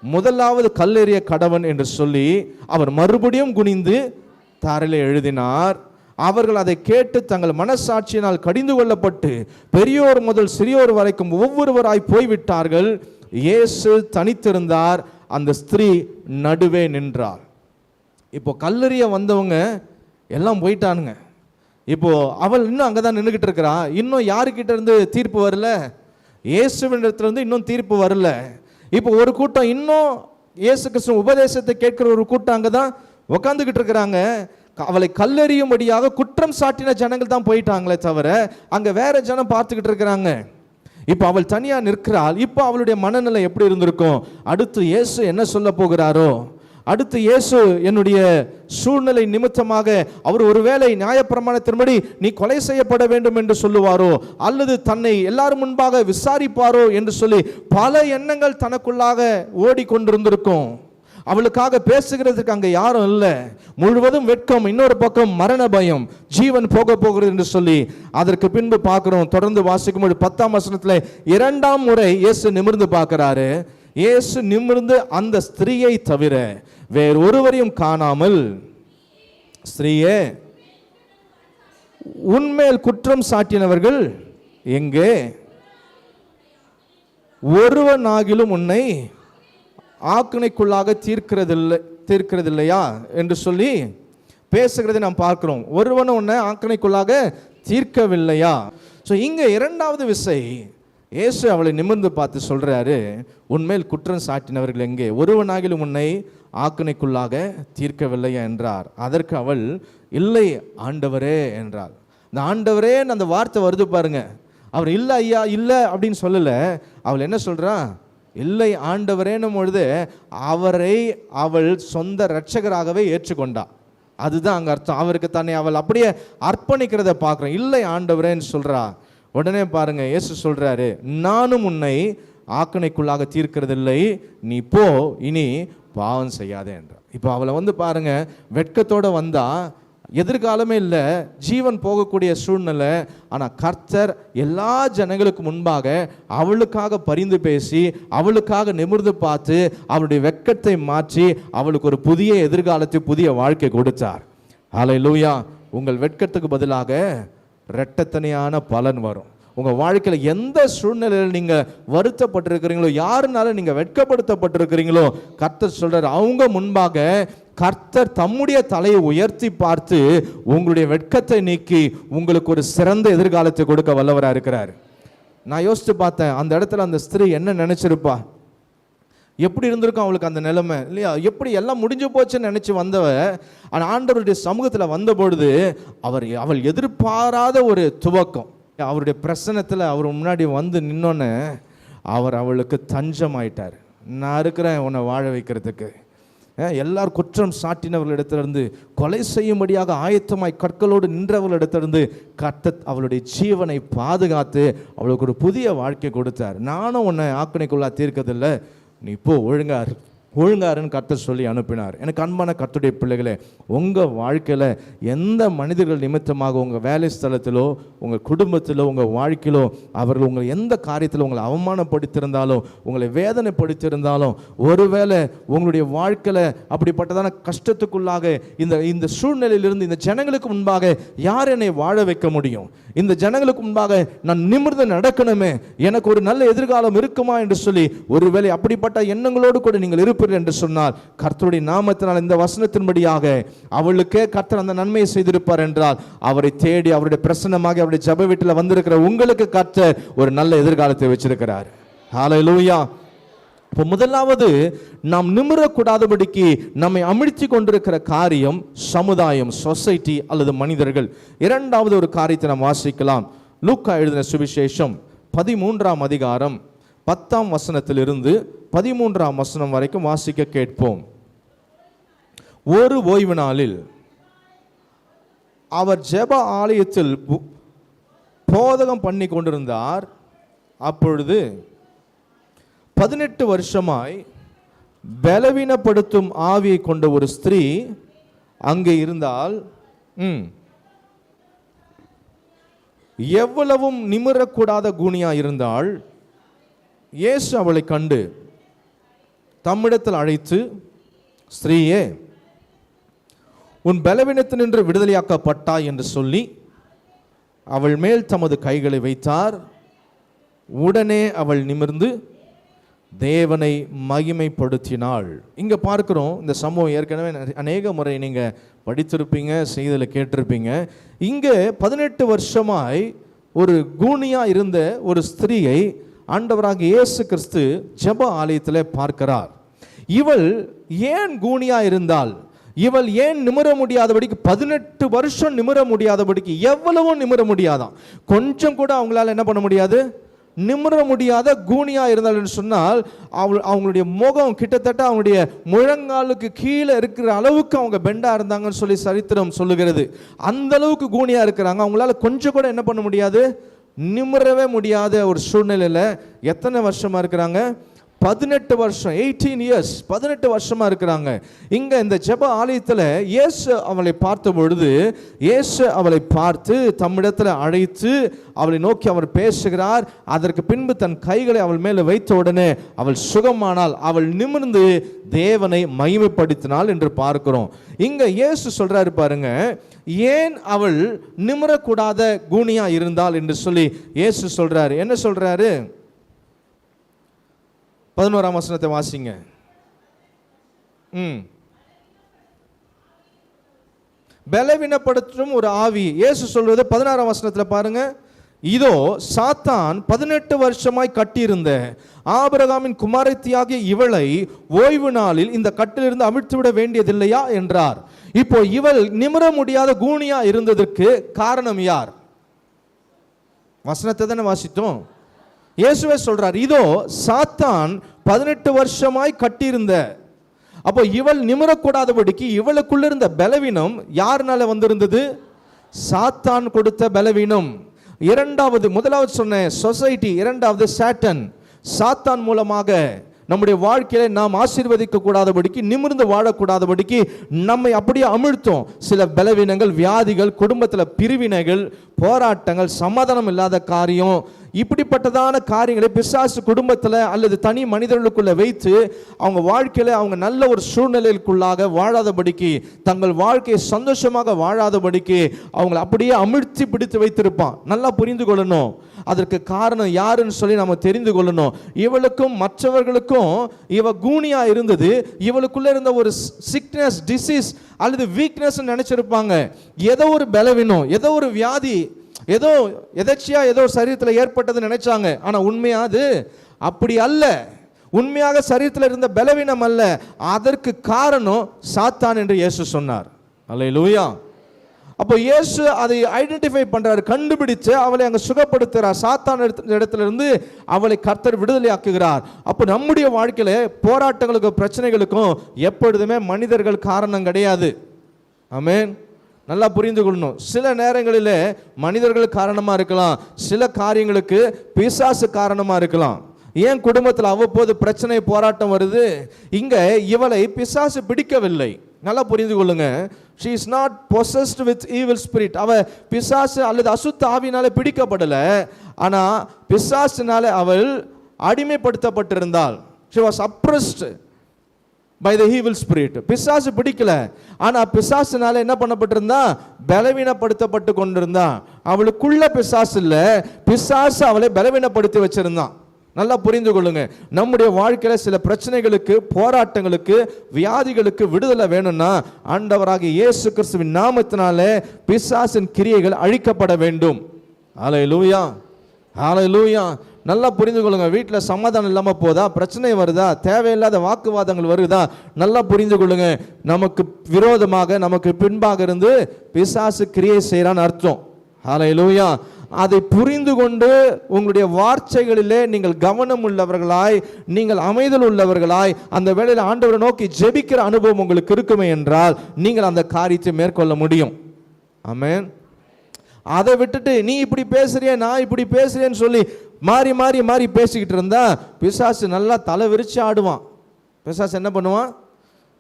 முதலாவது கல்லெறிய கடவன் என்று சொல்லி அவர் மறுபடியும் குனிந்து தரையில் எழுதினார். அவர்கள் அதை கேட்டு தங்கள் மனசாட்சியினால் கடிந்து கொள்ளப்பட்டு பெரியோர் முதல் சிறியோர் வரைக்கும் ஒவ்வொருவராய் போய்விட்டார்கள். இயேசு தனித்திருந்தார், அந்த ஸ்திரீ நடுவே நின்றார். இப்போ கல்லெறிய வந்தவங்க எல்லாம் போயிட்டானுங்க. இப்போ அவள் இன்னும் அங்கதான் நின்றுகிட்டு இருக்கிறா. இன்னும் யாருக்கிட்ட இருந்து தீர்ப்பு வரல? இயேசுவினிடத்துல இருந்து இன்னும் தீர்ப்பு வரல. இப்போ ஒரு கூட்டம் இன்னும் இயேசு கிறிஸ்து உபதேசத்தை கேட்கிற ஒரு கூட்டம் அங்கதான் உட்காந்துக்கிட்டு இருக்கிறாங்க. அவளை கல்லெறியும்படியாக குற்றம் சாட்டின ஜனங்கள் தான் போயிட்டாங்களே தவிர அங்க வேற ஜனம் பார்த்துக்கிட்டு இருக்கிறாங்க. இப்போ அவள் தனியா நிற்கிறாள். இப்போ அவளுடைய மனநிலை எப்படி இருந்திருக்கும்? அடுத்து இயேசு என்ன சொல்ல போகிறாரோ, அடுத்து இயேசு என்னுடைய சூழ்நிலை நிமித்தமாக அவர் ஒருவேளை நியாயப்பிரமாணத்தின்படி நீ கொலை செய்யப்பட வேண்டும் என்று சொல்லுவாரோ, அல்லது தன்னை எல்லாரும் முன்பாக விசாரிப்பாரோ என்று சொல்லி பல எண்ணங்கள் தனக்குள்ளாக ஓடிக்கொண்டிருந்திருக்கும். அவளுக்காக பேசுகிறதுக்கு அங்க யாரும் இல்லை. முழுவதும் வெட்கம், இன்னொரு பக்கம் மரண பயம், ஜீவன் போக போகிறது என்று சொல்லி அதற்கு பின்பு பார்க்கிறோம். தொடர்ந்து வாசிக்கும்போது 10ஆம் வசனத்துல 2ஆம் முறை இயேசு நிமிர்ந்து பார்க்கிறாரு. இயேசு நிமிர்ந்து அந்த ஸ்திரீயை தவிர வேறு ஒருவரையும் காணாமல், ஸ்திரீயே உன்மேல் குற்றம் சாட்டினவர்கள் எங்கே? ஒருவனாகிலும் உன்னை ஆக்கினைக்குள்ளாக தீர்க்கிறதில்லையா என்று சொல்லி பேசுகிறதை நாம் பார்க்கிறோம். ஒருவனும் உன்னை ஆக்கினைக்குள்ளாக தீர்க்கவில்லையா? ஸோ இங்க 2வது விசை இயேசு அவளை நிமிர்ந்து பார்த்து சொல்றாரு, உன்மேல் குற்றம் சாட்டினவர்கள் எங்கே? ஒருவனாகிலும் உன்னை ஆக்கினைக்குள்ளாக தீர்க்கவில்லையா என்றார். அதற்கு அவள், இல்லை ஆண்டவரே என்றாள். இந்த ஆண்டவரே அந்த வார்த்தை வருது பாருங்க. அவர் இல்லை ஐயா இல்லை அப்படின்னு சொல்லல. அவள் என்ன சொல்றா? இல்லை ஆண்டவரேனும் பொழுது அவரை அவள் சொந்த இரட்சகராகவே ஏற்றுக்கொண்டா. அதுதான் அங்க அர்த்தம். அவருக்கு தன்னை அவள் அப்படியே அர்ப்பணிக்கிறத பார்க்கிறோம். இல்லை ஆண்டவரேன்னு சொல்றா. உடனே பாருங்க இயேசு சொல்றாரு, நானும் உன்னை ஆக்கினைக்குள்ளாக தீர்க்கிறதில்லை, நீ போ, இனி பாவம் செய்யாதே என்றார். இப்போ அவளை பாருங்க வெட்கத்தோட வந்தா, எதிர்காலமே இல்லை, ஜீவன் போகக்கூடிய சூழ்நிலை. ஆனால் கர்த்தர் எல்லா ஜனங்களுக்கு முன்பாக அவளுக்காக பரிந்து பேசி அவளுக்காக நிமிர்ந்து பார்த்து அவளுடைய வெட்கத்தை மாற்றி அவளுக்கு ஒரு புதிய எதிர்காலத்தை, புதிய வாழ்க்கை கொடுத்தார். ஹல்லேலூயா. உங்கள் வெட்கத்துக்கு பதிலாக இரட்டத்தனையான பலன் வரும். உங்கள் வாழ்க்கையில் எந்த சூழ்நிலையில் நீங்கள் வருத்தப்பட்டிருக்கிறீங்களோ, யாருனால நீங்கள் வெட்கப்படுத்தப்பட்டிருக்கிறீங்களோ, கர்த்தர் சொல்றார், அவங்க முன்பாக கர்த்தர் தம்முடைய தலையை உயர்த்தி பார்த்து உங்களுடைய வெட்கத்தை நீக்கி உங்களுக்கு ஒரு சிறந்த எதிர்காலத்தை கொடுக்க வல்லவராக இருக்கிறார். நான் யோசித்து பார்த்தேன், அந்த இடத்துல அந்த ஸ்திரீ என்ன நினைச்சிருப்பா? எப்படி இருந்திருக்கும் அவளுக்கு அந்த நிலைமை இல்லையா? எப்படி எல்லாம் முடிஞ்சு போச்சுன்னு நினைச்சு வந்தவ, ஆனால் ஆண்டவருடைய சமூகத்தில் வந்த பொழுது அவள் எதிர்பாராத ஒரு துவக்கம். அவருடைய பிரசனத்தில் அவர் முன்னாடி வந்து நின்னோன்னு அவர் அவளுக்கு தஞ்சம் ஆயிட்டார். நான் இருக்கிறேன் உன்னை வாழ வைக்கிறதுக்கு. எல்லார் குற்றம் சாட்டினவர்களிடத்திலிருந்து, கொலை செய்யும்படியாக ஆயத்தமாய் கற்களோடு நின்றவர்களிடத்திலிருந்து கர்த்தர் அவளுடைய ஜீவனை பாதுகாத்து அவளுக்கு ஒரு புதிய வாழ்க்கை கொடுத்தார். நானும் உன்னை ஆக்கினைக்குள்ளா தீர்க்கதில்லை, நீ இப்போ ஒழுங்காருன்னு கர்த்தர் சொல்லி அனுப்பினார். எனக்கு அன்பான கர்த்தருடைய பிள்ளைகளே, உங்கள் வாழ்க்கையில் எந்த மனிதர்கள் நிமித்தமாக உங்கள் வேலை ஸ்தலத்திலோ, உங்கள் குடும்பத்திலோ, உங்கள் வாழ்க்கையிலோ அவர்கள் உங்களை எந்த காரியத்தில் உங்களை அவமானப்படுத்தியிருந்தாலும், உங்களை வேதனைப்படுத்தியிருந்தாலும், ஒருவேளை உங்களுடைய வாழ்க்கையில் அப்படிப்பட்டதான கஷ்டத்துக்குள்ளாக இந்த சூழ்நிலையிலிருந்து இந்த ஜனங்களுக்கு முன்பாக யார் என்னை வாழ வைக்க முடியும்? இந்த ஜனங்களுக்கு முன்பாக நான் நிமிர்ந்து நடக்கணுமே, எனக்கு ஒரு நல்ல எதிர்காலம் இருக்குமா என்று சொல்லி ஒருவேளை அப்படிப்பட்ட எண்ணங்களோடு கூட நீங்கள் இருப்பீர்கள் என்று சொன்னால், கர்த்தருடைய நாமத்தினால் இந்த வசனத்தின்படியாக அவளுக்கே கர்த்தர் அந்த நன்மையை செய்திருப்பார் என்றால், அவரை தேடி அவருடைய பிரசன்னமாக அவருடைய ஜெப வீட்டில் வந்திருக்கிற உங்களுக்கு கர்த்தர் ஒரு நல்ல எதிர்காலத்தை வச்சிருக்கிறார். ஹல்லேலூயா. இப்போ முதலாவது, நாம் நிமிரக்கூடாதபடிக்கு நம்மை அமிழ்த்தி கொண்டிருக்கிற காரியம் சமுதாயம், சொசைட்டி அல்லது மனிதர்கள். 2வது ஒரு காரியத்தை நாம் வாசிக்கலாம். லூக்கா எழுதின சுவிசேஷம் 13ஆம் அதிகாரம் 10ஆம் வசனத்திலிருந்து 13ஆம் வசனம் வரைக்கும் வாசிக்க கேட்போம். ஒரு ஓய்வு நாளில் அவர் ஜெப ஆலயத்தில் போதகம் பண்ணி கொண்டிருந்தார். அப்பொழுது 18 வருஷமாய் பலவீனப்படுத்தும் ஆவியை கொண்ட ஒரு ஸ்திரீ அங்கே இருந்தால், எவ்வளவும் நிமிரக்கூடாத கூனியா இருந்தால், இயேசு அவளை கண்டு தம்மிடத்தில் அழைத்து, ஸ்திரீயே, உன் பலவீனத்தினின்று விடுதலையாக்கப்பட்டாய் என்று சொல்லி அவள் மேல் தமது கைகளை வைத்தார். உடனே அவள் நிமிர்ந்து தேவனை மகிமைப்படுத்தினாள். இங்க பார்க்கிறோம், இந்த சம்பவம் ஏற்கனவே அநேக முறை நீங்க படித்திருப்பீங்க, செய்தியில் கேட்டிருப்பீங்க. இங்கே 18 வருஷமாய் ஒரு கூனியா இருந்த ஒரு ஸ்திரீயை ஆண்டவராக இயேசு கிறிஸ்து ஜெப ஆலயத்தில் பார்க்கிறார். இவள் ஏன் கூனியா இருந்தால், இவள் ஏன் நிமிர முடியாதபடிக்கு 18 வருஷம் நிமிர முடியாதபடிக்கு, எவ்வளவும் நிமிர முடியாதான், கொஞ்சம் கூட அவங்களால என்ன பண்ண முடியாது, நிமிர முடியாத கூனியா இருந்தாள்னு சொன்னால் அவங்களுடைய முகம் கிட்டத்தட்ட அவங்களுடைய முழங்காலுக்கு கீழே இருக்கிற அளவுக்கு அவங்க பெண்டா இருந்தாங்கன்னு சொல்லி சரித்திரம் சொல்லுகிறது. அந்த அளவுக்கு கூனியா இருக்கிறாங்க. அவங்களால கொஞ்சம் கூட என்ன பண்ண முடியாது, நிமிரவே முடியாத ஒரு சூழ்நிலையில் எத்தனை வருஷமா இருக்கிறாங்க, 18 வருஷம், 18 இயர்ஸ், 18 வருஷமா இருக்கிறாங்க. இங்க இந்த ஜெப ஆலயத்தில் இயேசு அவளை பார்த்த பொழுது, இயேசு அவளை பார்த்து தம்மிடத்தில் அழைத்து அவளை நோக்கி அவர் பேசுகிறார். அதற்கு பின்பு தன் கைகளை அவள் மேலே வைத்த உடனே அவள் சுகமானால், அவள் நிமிர்ந்து தேவனை மகிமைப்படுத்தினாள் என்று பார்க்கிறோம். இங்க இயேசு சொல்றாரு பாருங்க, ஏன் அவள் நிமிரக்கூடாத கூனியா இருந்தாள் என்று சொல்லி இயேசு சொல்றாரு. என்ன சொல்றாரு? 11ஆம் வசனத்தை வாசிங்க. பலவீனப்படுத்தும் ஒரு ஆவி. இயேசு சொல்றது 16ஆம் வசனத்தில் பாருங்க, இதோ சாத்தான் 18 வருஷமாய் கட்டியிருந்த ஆபிரகாமின் குமாரத்தியாகிய இவளை ஓய்வு நாளில் இந்த கட்டிலிருந்து அமிழ்த்து விட வேண்டியதில்லையா என்றார். இப்போ இவள் நிமிர முடியாத கூனியா இருந்ததற்கு காரணம் யார்? வசனத்தை தானே வாசித்தோம். இயேசுவே சொல்றார், இதோ சாத்தான் 18 வருஷமாய் கட்டியிருந்த. அப்போ இவள் நிமிரக்கூடாதபடிக்கு இவளுக்குள்ள இருந்த பலவீனம் யாருனால வந்திருந்தது? சாத்தான் கொடுத்த பலவீனம். முதலாவது சொன்ன சொசைட்டி, இரண்டாவது சாட்டன். சாத்தான் மூலமாக நம்முடைய வாழ்க்கையில நாம் ஆசீர்வதிக்க கூடாதபடிக்கு, நிமிர்ந்து வாழக்கூடாதபடிக்கு நம்மை அப்படியே அமிழ்த்தோம். சில பலவீனங்கள், வியாதிகள், குடும்பத்தில் பிரிவினைகள், போராட்டங்கள், சமாதானம் இல்லாத காரியம், இப்படிப்பட்டதான காரியங்களை பிசாசு குடும்பத்தில் அல்லது தனி மனிதர்களுக்குள்ள வைத்து அவங்க வாழ்க்கையில் அவங்க நல்ல ஒரு சூழ்நிலைக்குள்ளாக வாழாதபடிக்கு, தங்கள் வாழ்க்கையை சந்தோஷமாக வாழாதபடிக்கு அவங்களை அப்படியே அமிழ்த்தி பிடித்து வைத்திருப்பான். நல்லா புரிந்து கொள்ளணும், அதற்கு காரணம் யாருன்னு சொல்லி நம்ம தெரிந்து கொள்ளணும். இவளுக்கும் மற்றவர்களுக்கும் இவ கூனியா இருந்தது. இவளுக்குள்ள இருந்த ஒரு சிக்னஸ், டிசீஸ் அல்லது வீக்னஸ் நினைச்சிருப்பாங்க. ஏதோ ஒரு பலவீனம், ஏதோ ஒரு வியாதி, ஏதோ எதர்ச்சியா ஏதோ சரீரத்தில் ஏற்பட்டது நினைச்சாங்க. ஆனா உண்மையா அது அப்படி அல்ல. உண்மையாக சரீரத்தில் இருந்த பலவீனம் அல்ல, அதற்கு காரணம் சாத்தான் என்று இயேசு சொன்னார். அல்லேலூயா. அப்போ இயேசு அதை ஐடென்டிஃபை பண்றாரு, கண்டுபிடிச்சு அவளை அங்க சுகப்படுத்துறார். சாத்தான் இடத்திலிருந்து அவளை கர்த்தர் விடுதலை ஆக்குகிறார். அப்போ நம்முடைய வாழ்க்கையில போராட்டங்களுக்கும் பிரச்சனைகளுக்கும் எப்பொழுதுமே மனிதர்கள் காரணம் கிடையாது. ஆமென். நல்லா புரிந்து கொள்ளணும். சில நேரங்களில் மனிதர்கள் காரணமா இருக்கலாம், சில காரியங்களுக்கு பிசாசு காரணமா இருக்கலாம். ஏன் குடும்பத்தில் அவ்வப்போது பிரச்சனை, போராட்டம் வருது? இங்க இவளை பிசாசு பிடிக்கவில்லை. நல்லா புரிந்து கொள்ளுங்க. she is not possessed with evil spirit. அவ பிசாசு அல்லது அசுத்த ஆவியினால பிடிக்கப்படல, ஆனா பிசாசினால அவள் அடிமைப்படுத்தப்பட்டிருந்தாள். she was oppressed by the evil spirit. பிசாசு பிடிக்கல, ஆனா பிசாசினால என்ன பண்ணப்பட்டிருந்தா? பலவீனப்படுத்தப்பட்டு கொண்டிருந்தா. அவளுக்குள்ள பிசாசு இல்ல, பிசாசு அவளை பலவீனப்படுத்தி வச்சிருந்தான். நல்லா புரிந்து கொள்ளுங்க. நம்முடைய வாழ்க்கையில சில பிரச்சனைகளுக்கு, போராட்டங்களுக்கு, வியாதிகளுக்கு விடுதலை வேணும்னா ஆண்டவராகிய இயேசு கிறிஸ்துவின் நாமத்தினாலே பிசாசின் கிரியைகள் அழிக்கப்பட வேண்டும். ஹல்லேலூயா, ஹல்லேலூயா. நல்லா புரிந்து கொள்ளுங்க. வீட்டில் சமாதானம் இல்லாமல் போதா, பிரச்சனை வருதா, தேவையில்லாத வாக்குவாதங்கள் வருதா, நல்லா புரிந்து கொள்ளுங்க. நமக்கு விரோதமாக, நமக்கு பின்பாக இருந்து பிசாசு கிரியை செய்யறான்னு அர்த்தம். ஹல்லேலூயா. அதை புரிந்து கொண்டு உங்களுடைய வார்த்தைகளிலே நீங்கள் கவனம் உள்ளவர்களாய், நீங்கள் அமைதல் உள்ளவர்களாய் அந்த வேளையில் ஆண்டவரை நோக்கி ஜெபிக்கிற அனுபவம் உங்களுக்கு இருக்குமே என்றால் நீங்கள் அந்த காரியத்தை மேற்கொள்ள முடியும். ஆமென். அதை விட்டுட்டு நீ இப்படி பேசுறிய, நான் இப்படி பேசுறேன்னு சொல்லி மாறி மாறி மாறி பேசிக்கிட்டு இருந்தா பிசாசு நல்லா தலை விரிச்சு ஆடுவான். பிசாசு என்ன பண்ணுவான்?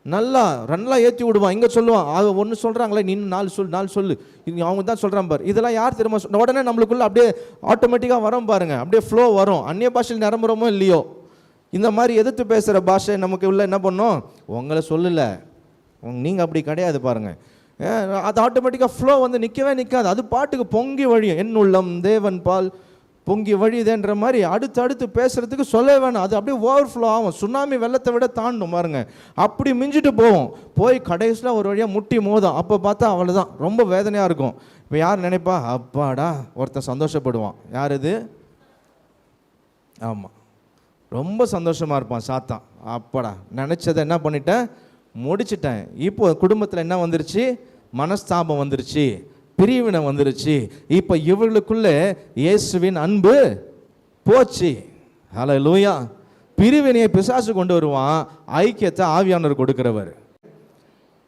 நல்லா ஏற்றி விடுவான். இங்கே சொல்லுவான், அது ஒன்று சொல்கிறாங்களே, நீ நாலு சொல்லு, அவங்க தான் சொல்கிறான் பாரு. இதெல்லாம் யார் திரும்ப உடனே நம்மளுக்குள்ள அப்படியே ஆட்டோமேட்டிக்காக வரும் பாருங்க, அப்படியே ஃப்ளோ வரும். அந்நிய பாஷையில் நிரம்புறமோ இல்லையோ, இந்த மாதிரி எதிர்த்து பேசுகிற பாஷை நமக்கு உள்ள என்ன பண்ணும்? உங்களை சொல்லலை, நீங்கள் அப்படி கிடையாது பாருங்கள். அது ஆட்டோமேட்டிக்காக ஃப்ளோ வந்து நிற்கவே நிற்காது, அது பாட்டுக்கு பொங்கி வழியும். என் உள்ளம் தேவன் பால் பொங்கி வழியுதுன்ற மாதிரி அடுத்து பேசுறதுக்கு சொல்ல வேணாம். அது அப்படியே ஓவர் ஃப்ளோ ஆகும். சுனாமி வெள்ளத்தை விட தாண்டும் பாருங்க, அப்படி மிஞ்சிட்டு போவோம். போய் கடைசியில் ஒரு வழியாக முட்டி மோதும். அப்போ பார்த்தா அவ்வளோதான், ரொம்ப வேதனையாக இருக்கும். இப்போ யார் நினைப்பா? அப்பாடா, ஒருத்தன் சந்தோஷப்படுவான். யார் இது? ஆமாம், ரொம்ப சந்தோஷமாக இருப்பான் சாத்தான். அப்பாடா, நினச்சதை என்ன பண்ணிட்டேன்? முடிச்சிட்டேன். இப்போ குடும்பத்தில் என்ன வந்துருச்சு? மனஸ்தாபம் வந்துருச்சு, பிரிவினை வந்துருச்சு. இப்போ இவர்களுக்குள்ள இயேசுவின் அன்பு போச்சு. ஹல்லேலூயா. பிரிவினையை பிசாசு கொண்டு வருவான், ஐக்கியத்தை ஆவியானவர் கொடுக்கிறவர்.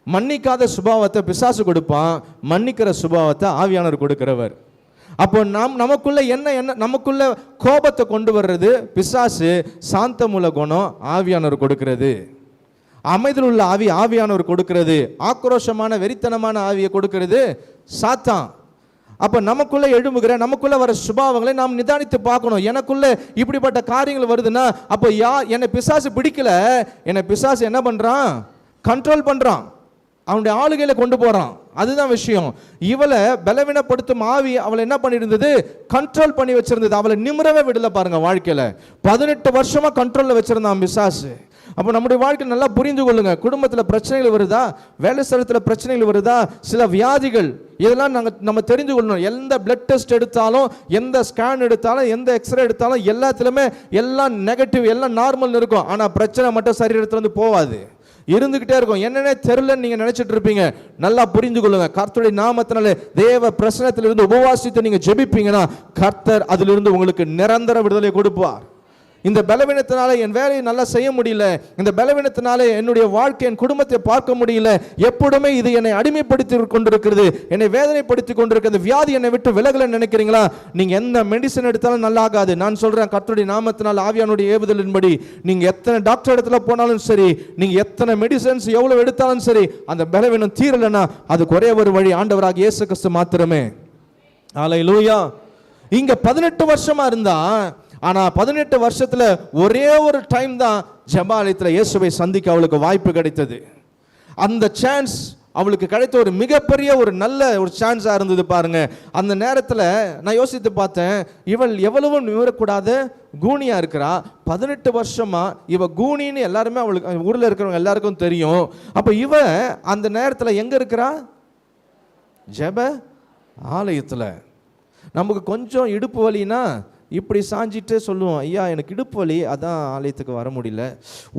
மன்னிக்காத சுபாவத்தை பிசாசு கொடுப்பான், மன்னிக்கிற சுபாவத்தை ஆவியானவர் கொடுக்கிறவர். அப்போ நமக்குள்ள என்ன நமக்குள்ள கோபத்தை கொண்டு வர்றது பிசாசு, சாந்தமுள்ள குணம் ஆவியானவர் கொடுக்கிறது. அமைதியில் உள்ள ஆவி ஆவியானவர் கொடுக்கிறது. ஆக்ரோஷமான வெறித்தனமான ஆவியை கொடுக்கிறது சாத்தான். அப்போ நமக்குள்ள எழும்புகிற நமக்குள்ள வர சுபாவங்களை நாம் நிதானித்து பார்க்கணும். எனக்குள்ள இப்படிப்பட்ட காரியங்கள் வருதுன்னா அப்போ என்னை பிசாசு பிடிக்கல, என்னை பிசாசு என்ன பண்றான்? கண்ட்ரோல் பண்றான், அவனுடைய ஆளுகையில கொண்டு போறான். அதுதான் விஷயம். இவளை பலவீனப்படுத்தும் ஆவி அவளை என்ன பண்ணிருந்தது? கண்ட்ரோல் பண்ணி வச்சிருந்தது. அவளை நிமிரவே விடல பாருங்க. வாழ்க்கையில 18 வருஷமா கண்ட்ரோல்ல வச்சிருந்தான் பிசாசு. அப்போ நம்முடைய வாழ்க்கை நல்லா புரிந்து கொள்ளுங்க. குடும்பத்தில் பிரச்சனைகள் வருதா, வேலை ஸ்தலத்தில் பிரச்சனைகள் வருதா, சில வியாதிகள், இதெல்லாம் நம்ம தெரிந்து கொள்ளணும். எந்த பிளட் டெஸ்ட் எடுத்தாலும், எந்த ஸ்கேன் எடுத்தாலும், எந்த எக்ஸ்ரே எடுத்தாலும் எல்லாத்துலேயுமே எல்லாம் நெகட்டிவ், எல்லாம் நார்மல் இருக்கும். ஆனால் பிரச்சனை மட்டும் சரீரத்திலிருந்து போகாது, இருந்துகிட்டே இருக்கும். என்னன்னே தெரியலன்னு நீங்க நினைச்சிட்டு இருப்பீங்க. நல்லா புரிந்து கொள்ளுங்க. கர்த்தருடைய நாமத்தினாலே தேவ பிரசன்னத்திலிருந்து உபவாசித்து நீங்க ஜெபிப்பீங்கன்னா கர்த்தர் அதிலிருந்து உங்களுக்கு நிரந்தர விடுதலை கொடுப்பார். இந்த பலவீனத்தினால என் வேலையை நல்லா செய்ய முடியல, இந்த பலவீனத்தினால என்னுடைய வாழ்க்கை, என் குடும்பத்தை பார்க்க முடியல, எப்பொழுதுமே இது என்னை அடிமைப்படுத்தி கொண்டிருக்கிறது, என்னை வேதனைப்படுத்தி கொண்டிருக்கிறது, வியாதி என்னை விட்டு விலகல நினைக்கிறீங்களா? நீங்க எந்த மெடிசன் எடுத்தாலும் நல்லா ஆகாது. நான் சொல்றேன், கர்த்தருடைய நாமத்தினால் ஆவியானுடைய ஏவுதலின்படி நீங்க எத்தனை டாக்டர் இடத்துல போனாலும் சரி, நீங்க எத்தனை மெடிசன்ஸ் எவ்வளவு எடுத்தாலும் சரி, அந்த பலவீனம் தீரலன்னா அதுக்கு ஒரே ஒரு வழி, ஆண்டவராக இயேசு கிறிஸ்து மாத்திரமே. ஹல்லேலூயா. இங்க 18 வருஷமா இருந்தா, ஆனா 18 வருஷத்துல ஒரே ஒரு டைம் தான் ஜெபாலயத்தில் இயேசுவை சந்திக்க அவளுக்கு வாய்ப்பு கிடைத்தது. அந்த சான்ஸ் அவளுக்கு கிடைத்த ஒரு மிகப்பெரிய ஒரு நல்ல ஒரு சான்ஸா இருந்தது பாருங்க. அந்த நேரத்தில் நான் யோசித்து பார்த்தேன், இவள் எவ்வளவு நிமிரக்கூடாத கூனியா இருக்கிறா. 18 வருஷமா இவ கூனின்னு எல்லாருமே அவளுக்கு ஊர்ல இருக்கிறவங்க எல்லாருக்கும் தெரியும். அப்ப இவ அந்த நேரத்தில் எங்க இருக்கிறா? ஜெப ஆலயத்தில். நமக்கு கொஞ்சம் இடுப்பு வலினா இப்படி சாஞ்சிட்டு சொல்லுவோம், ஐயா எனக்கு இடுப்பு வலி, அதான் ஆலயத்துக்கு வர முடியல.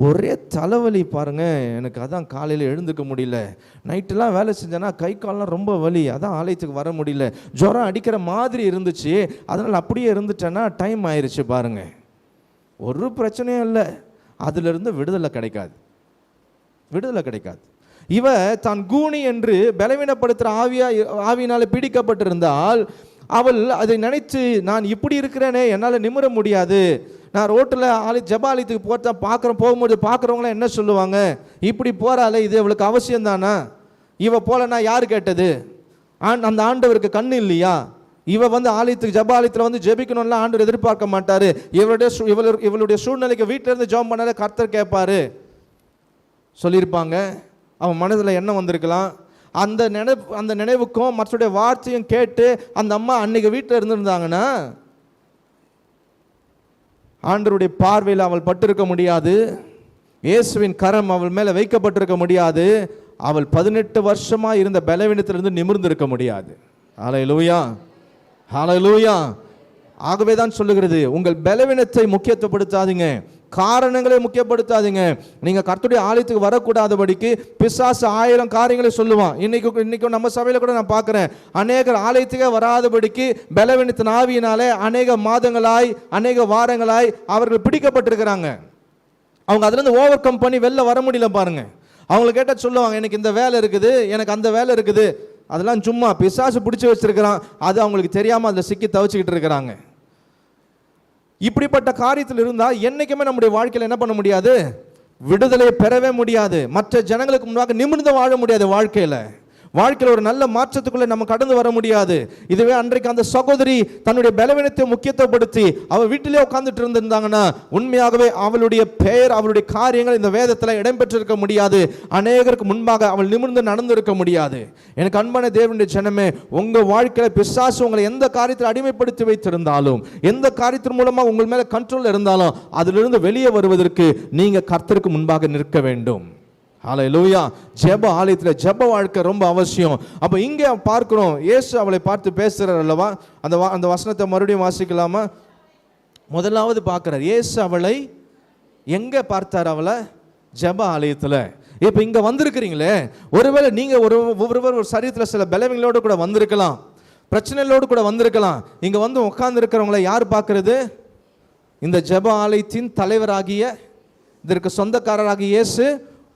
ஒரே தலைவலி பாருங்க, எனக்கு அதான் காலையில் எழுந்துக்க முடியல. நைட்டெல்லாம் வேலை செஞ்சேன்னா கை கால்லாம் ரொம்ப வலி, அதான் ஆலயத்துக்கு வர முடியல. ஜுரம் அடிக்கிற மாதிரி இருந்துச்சு, அதனால் அப்படியே இருந்துட்டேன்னா டைம் ஆயிடுச்சு பாருங்க. ஒரு பிரச்சனையும் இல்லை, அதிலிருந்து விடுதலை கிடைக்காது, விடுதலை கிடைக்காது. இவ தான் கூனி என்று பலவீனப்படுத்துகிற ஆவியினால பீடிக்கப்பட்டிருந்தால் அவள் அதை நினைத்து, நான் இப்படி இருக்கிறேனே, என்னால் நிமிர முடியாது, நான் ரோட்டில் ஜெபாலயத்துக்கு போகும்போது பார்க்குறவங்களாம் என்ன சொல்லுவாங்க, இப்படி போகிறாளே, இது அவளுக்கு அவசியம் தானா, இவ போலனா யார் கேட்டது, அந்த ஆண்டவருக்கு கண்ணு இல்லையா, இவ ஆலயத்துக்கு ஜெபாலயத்தில் ஜெபிக்கணும்லாம் ஆண்டவர் எதிர்பார்க்க மாட்டாரு. இவளுடைய சூழ்நிலைக்கு வீட்டில் இருந்து ஜெபம் பண்ணாலே கர்த்தர் கேட்பாரு சொல்லியிருப்பாங்க. அவன் மனதில் என்ன வந்திருக்கலாம். அந்த நினைவுக்கும் மற்றடைய வார்த்தையும் கேட்டு அந்த அம்மா அன்னைக்கு வீட்டில் இருந்திருந்தாங்கன்னா ஆண்டவருடைய பார்வையில் அவள் பட்டிருக்க முடியாது, இயேசுவின் கரம் அவள் மேலே வைக்கப்பட்டிருக்க முடியாது, அவள் 18 வருஷமா இருந்த பலவீனத்திலிருந்து நிமிர்ந்து இருக்க முடியாது. ஹல்லேலூயா, ஹல்லேலூயா. ஆகவே தான் சொல்லுகிறது, உங்கள் பலவீனத்தை முக்கியத்துவப்படுத்தாதீங்க, காரணங்களை முக்கியப்படுத்தாதீங்க. நீங்க கர்த்தருடைய ஆலயத்துக்கு வரக்கூடாதபடிக்கு பிசாசு 1000 காரியங்களை சொல்லுவான். இன்னைக்கு நம்ம சபையில கூட நான் பார்க்கிறேன், அநேகர் ஆலயத்துக்கே வராதபடிக்கு பலவீனத்தின் ஆவியினாலே அநேக மாதங்களாய் அநேக வாரங்களாய் அவர்கள் பிடிக்கப்பட்டிருக்கிறாங்க. அவங்க அதுல இருந்து ஓவர் கம் பண்ணி வெளில வர முடியல பாருங்க. அவங்களை கேட்ட சொல்லுவாங்க, எனக்கு இந்த வேலை இருக்குது, எனக்கு அந்த வேலை இருக்குது. அதெல்லாம் சும்மா பிசாசு பிடிச்சி வச்சிருக்கிறான், அது அவங்களுக்கு தெரியாம அதில் சிக்கி தவிச்சுக்கிட்டு இருக்கிறாங்க. இப்படிப்பட்ட காரியத்தில் இருந்தால் என்னைக்குமே நம்முடைய வாழ்க்கையில் என்ன பண்ண முடியாது, விடுதலை பெறவே முடியாது. மற்ற ஜனங்களுக்கு முன்பாக நிமிர்ந்து வாழ முடியாது. வாழ்க்கையில் ஒரு நல்ல மாற்றத்துக்குள்ள நம்ம கடந்து வர முடியாது. இதுவே அன்றைக்கு அந்த சகோதரி தன்னுடைய பலவீனத்தை முக்கியத்துவப்படுத்தி அவள் வீட்டிலே உட்கார்ந்துட்டு இருந்திருந்தாங்கன்னா உண்மையாகவே அவளுடைய பெயர், அவளுடைய காரியங்கள் இந்த வேதத்தில் இடம்பெற்றிருக்க முடியாது. அநேகருக்கு முன்பாக அவள் நிமிர்ந்து நடந்திருக்க முடியாது. எனக்கு அன்பான தேவனுடைய ஜனமே, உங்க வாழ்க்கையில பிசாசு உங்களை எந்த காரியத்தில் அடிமைப்படுத்தி வைத்திருந்தாலும், எந்த காரியத்தின் மூலமா உங்கள் மேல கண்ட்ரோல் இருந்தாலும், அதிலிருந்து வெளியே வருவதற்கு நீங்க கர்த்தருக்கு முன்பாக நிற்க வேண்டும். ஹல்லேலூயா. ஜெப ஆலயத்தில் ஜெப வாழ்க்கை ரொம்ப அவசியம். அப்போ இங்கே பார்க்கிறோம், இயேசு அவளை பார்த்து பேசுறார் அல்லவா. அந்த வசனத்தை மறுபடியும் வாசிக்கலாமா? முதலாவது பார்க்கிறார், இயேசு அவளை எங்க பார்த்தார்? அவளை ஜெப ஆலயத்தில். இப்போ இங்க வந்திருக்கிறீங்களே, ஒருவேளை நீங்க ஒவ்வொருவர் ஒரு சரீரத்தில் சில பலவீனங்களோடு கூட வந்திருக்கலாம், பிரச்சனைகளோடு கூட வந்திருக்கலாம். இங்க வந்து உட்கார்ந்து இருக்கிறவங்களை யார் பார்க்கிறது? இந்த ஜெப ஆலயத்தின் தலைவராகிய, இதற்கு சொந்தக்காரராகிய இயேசு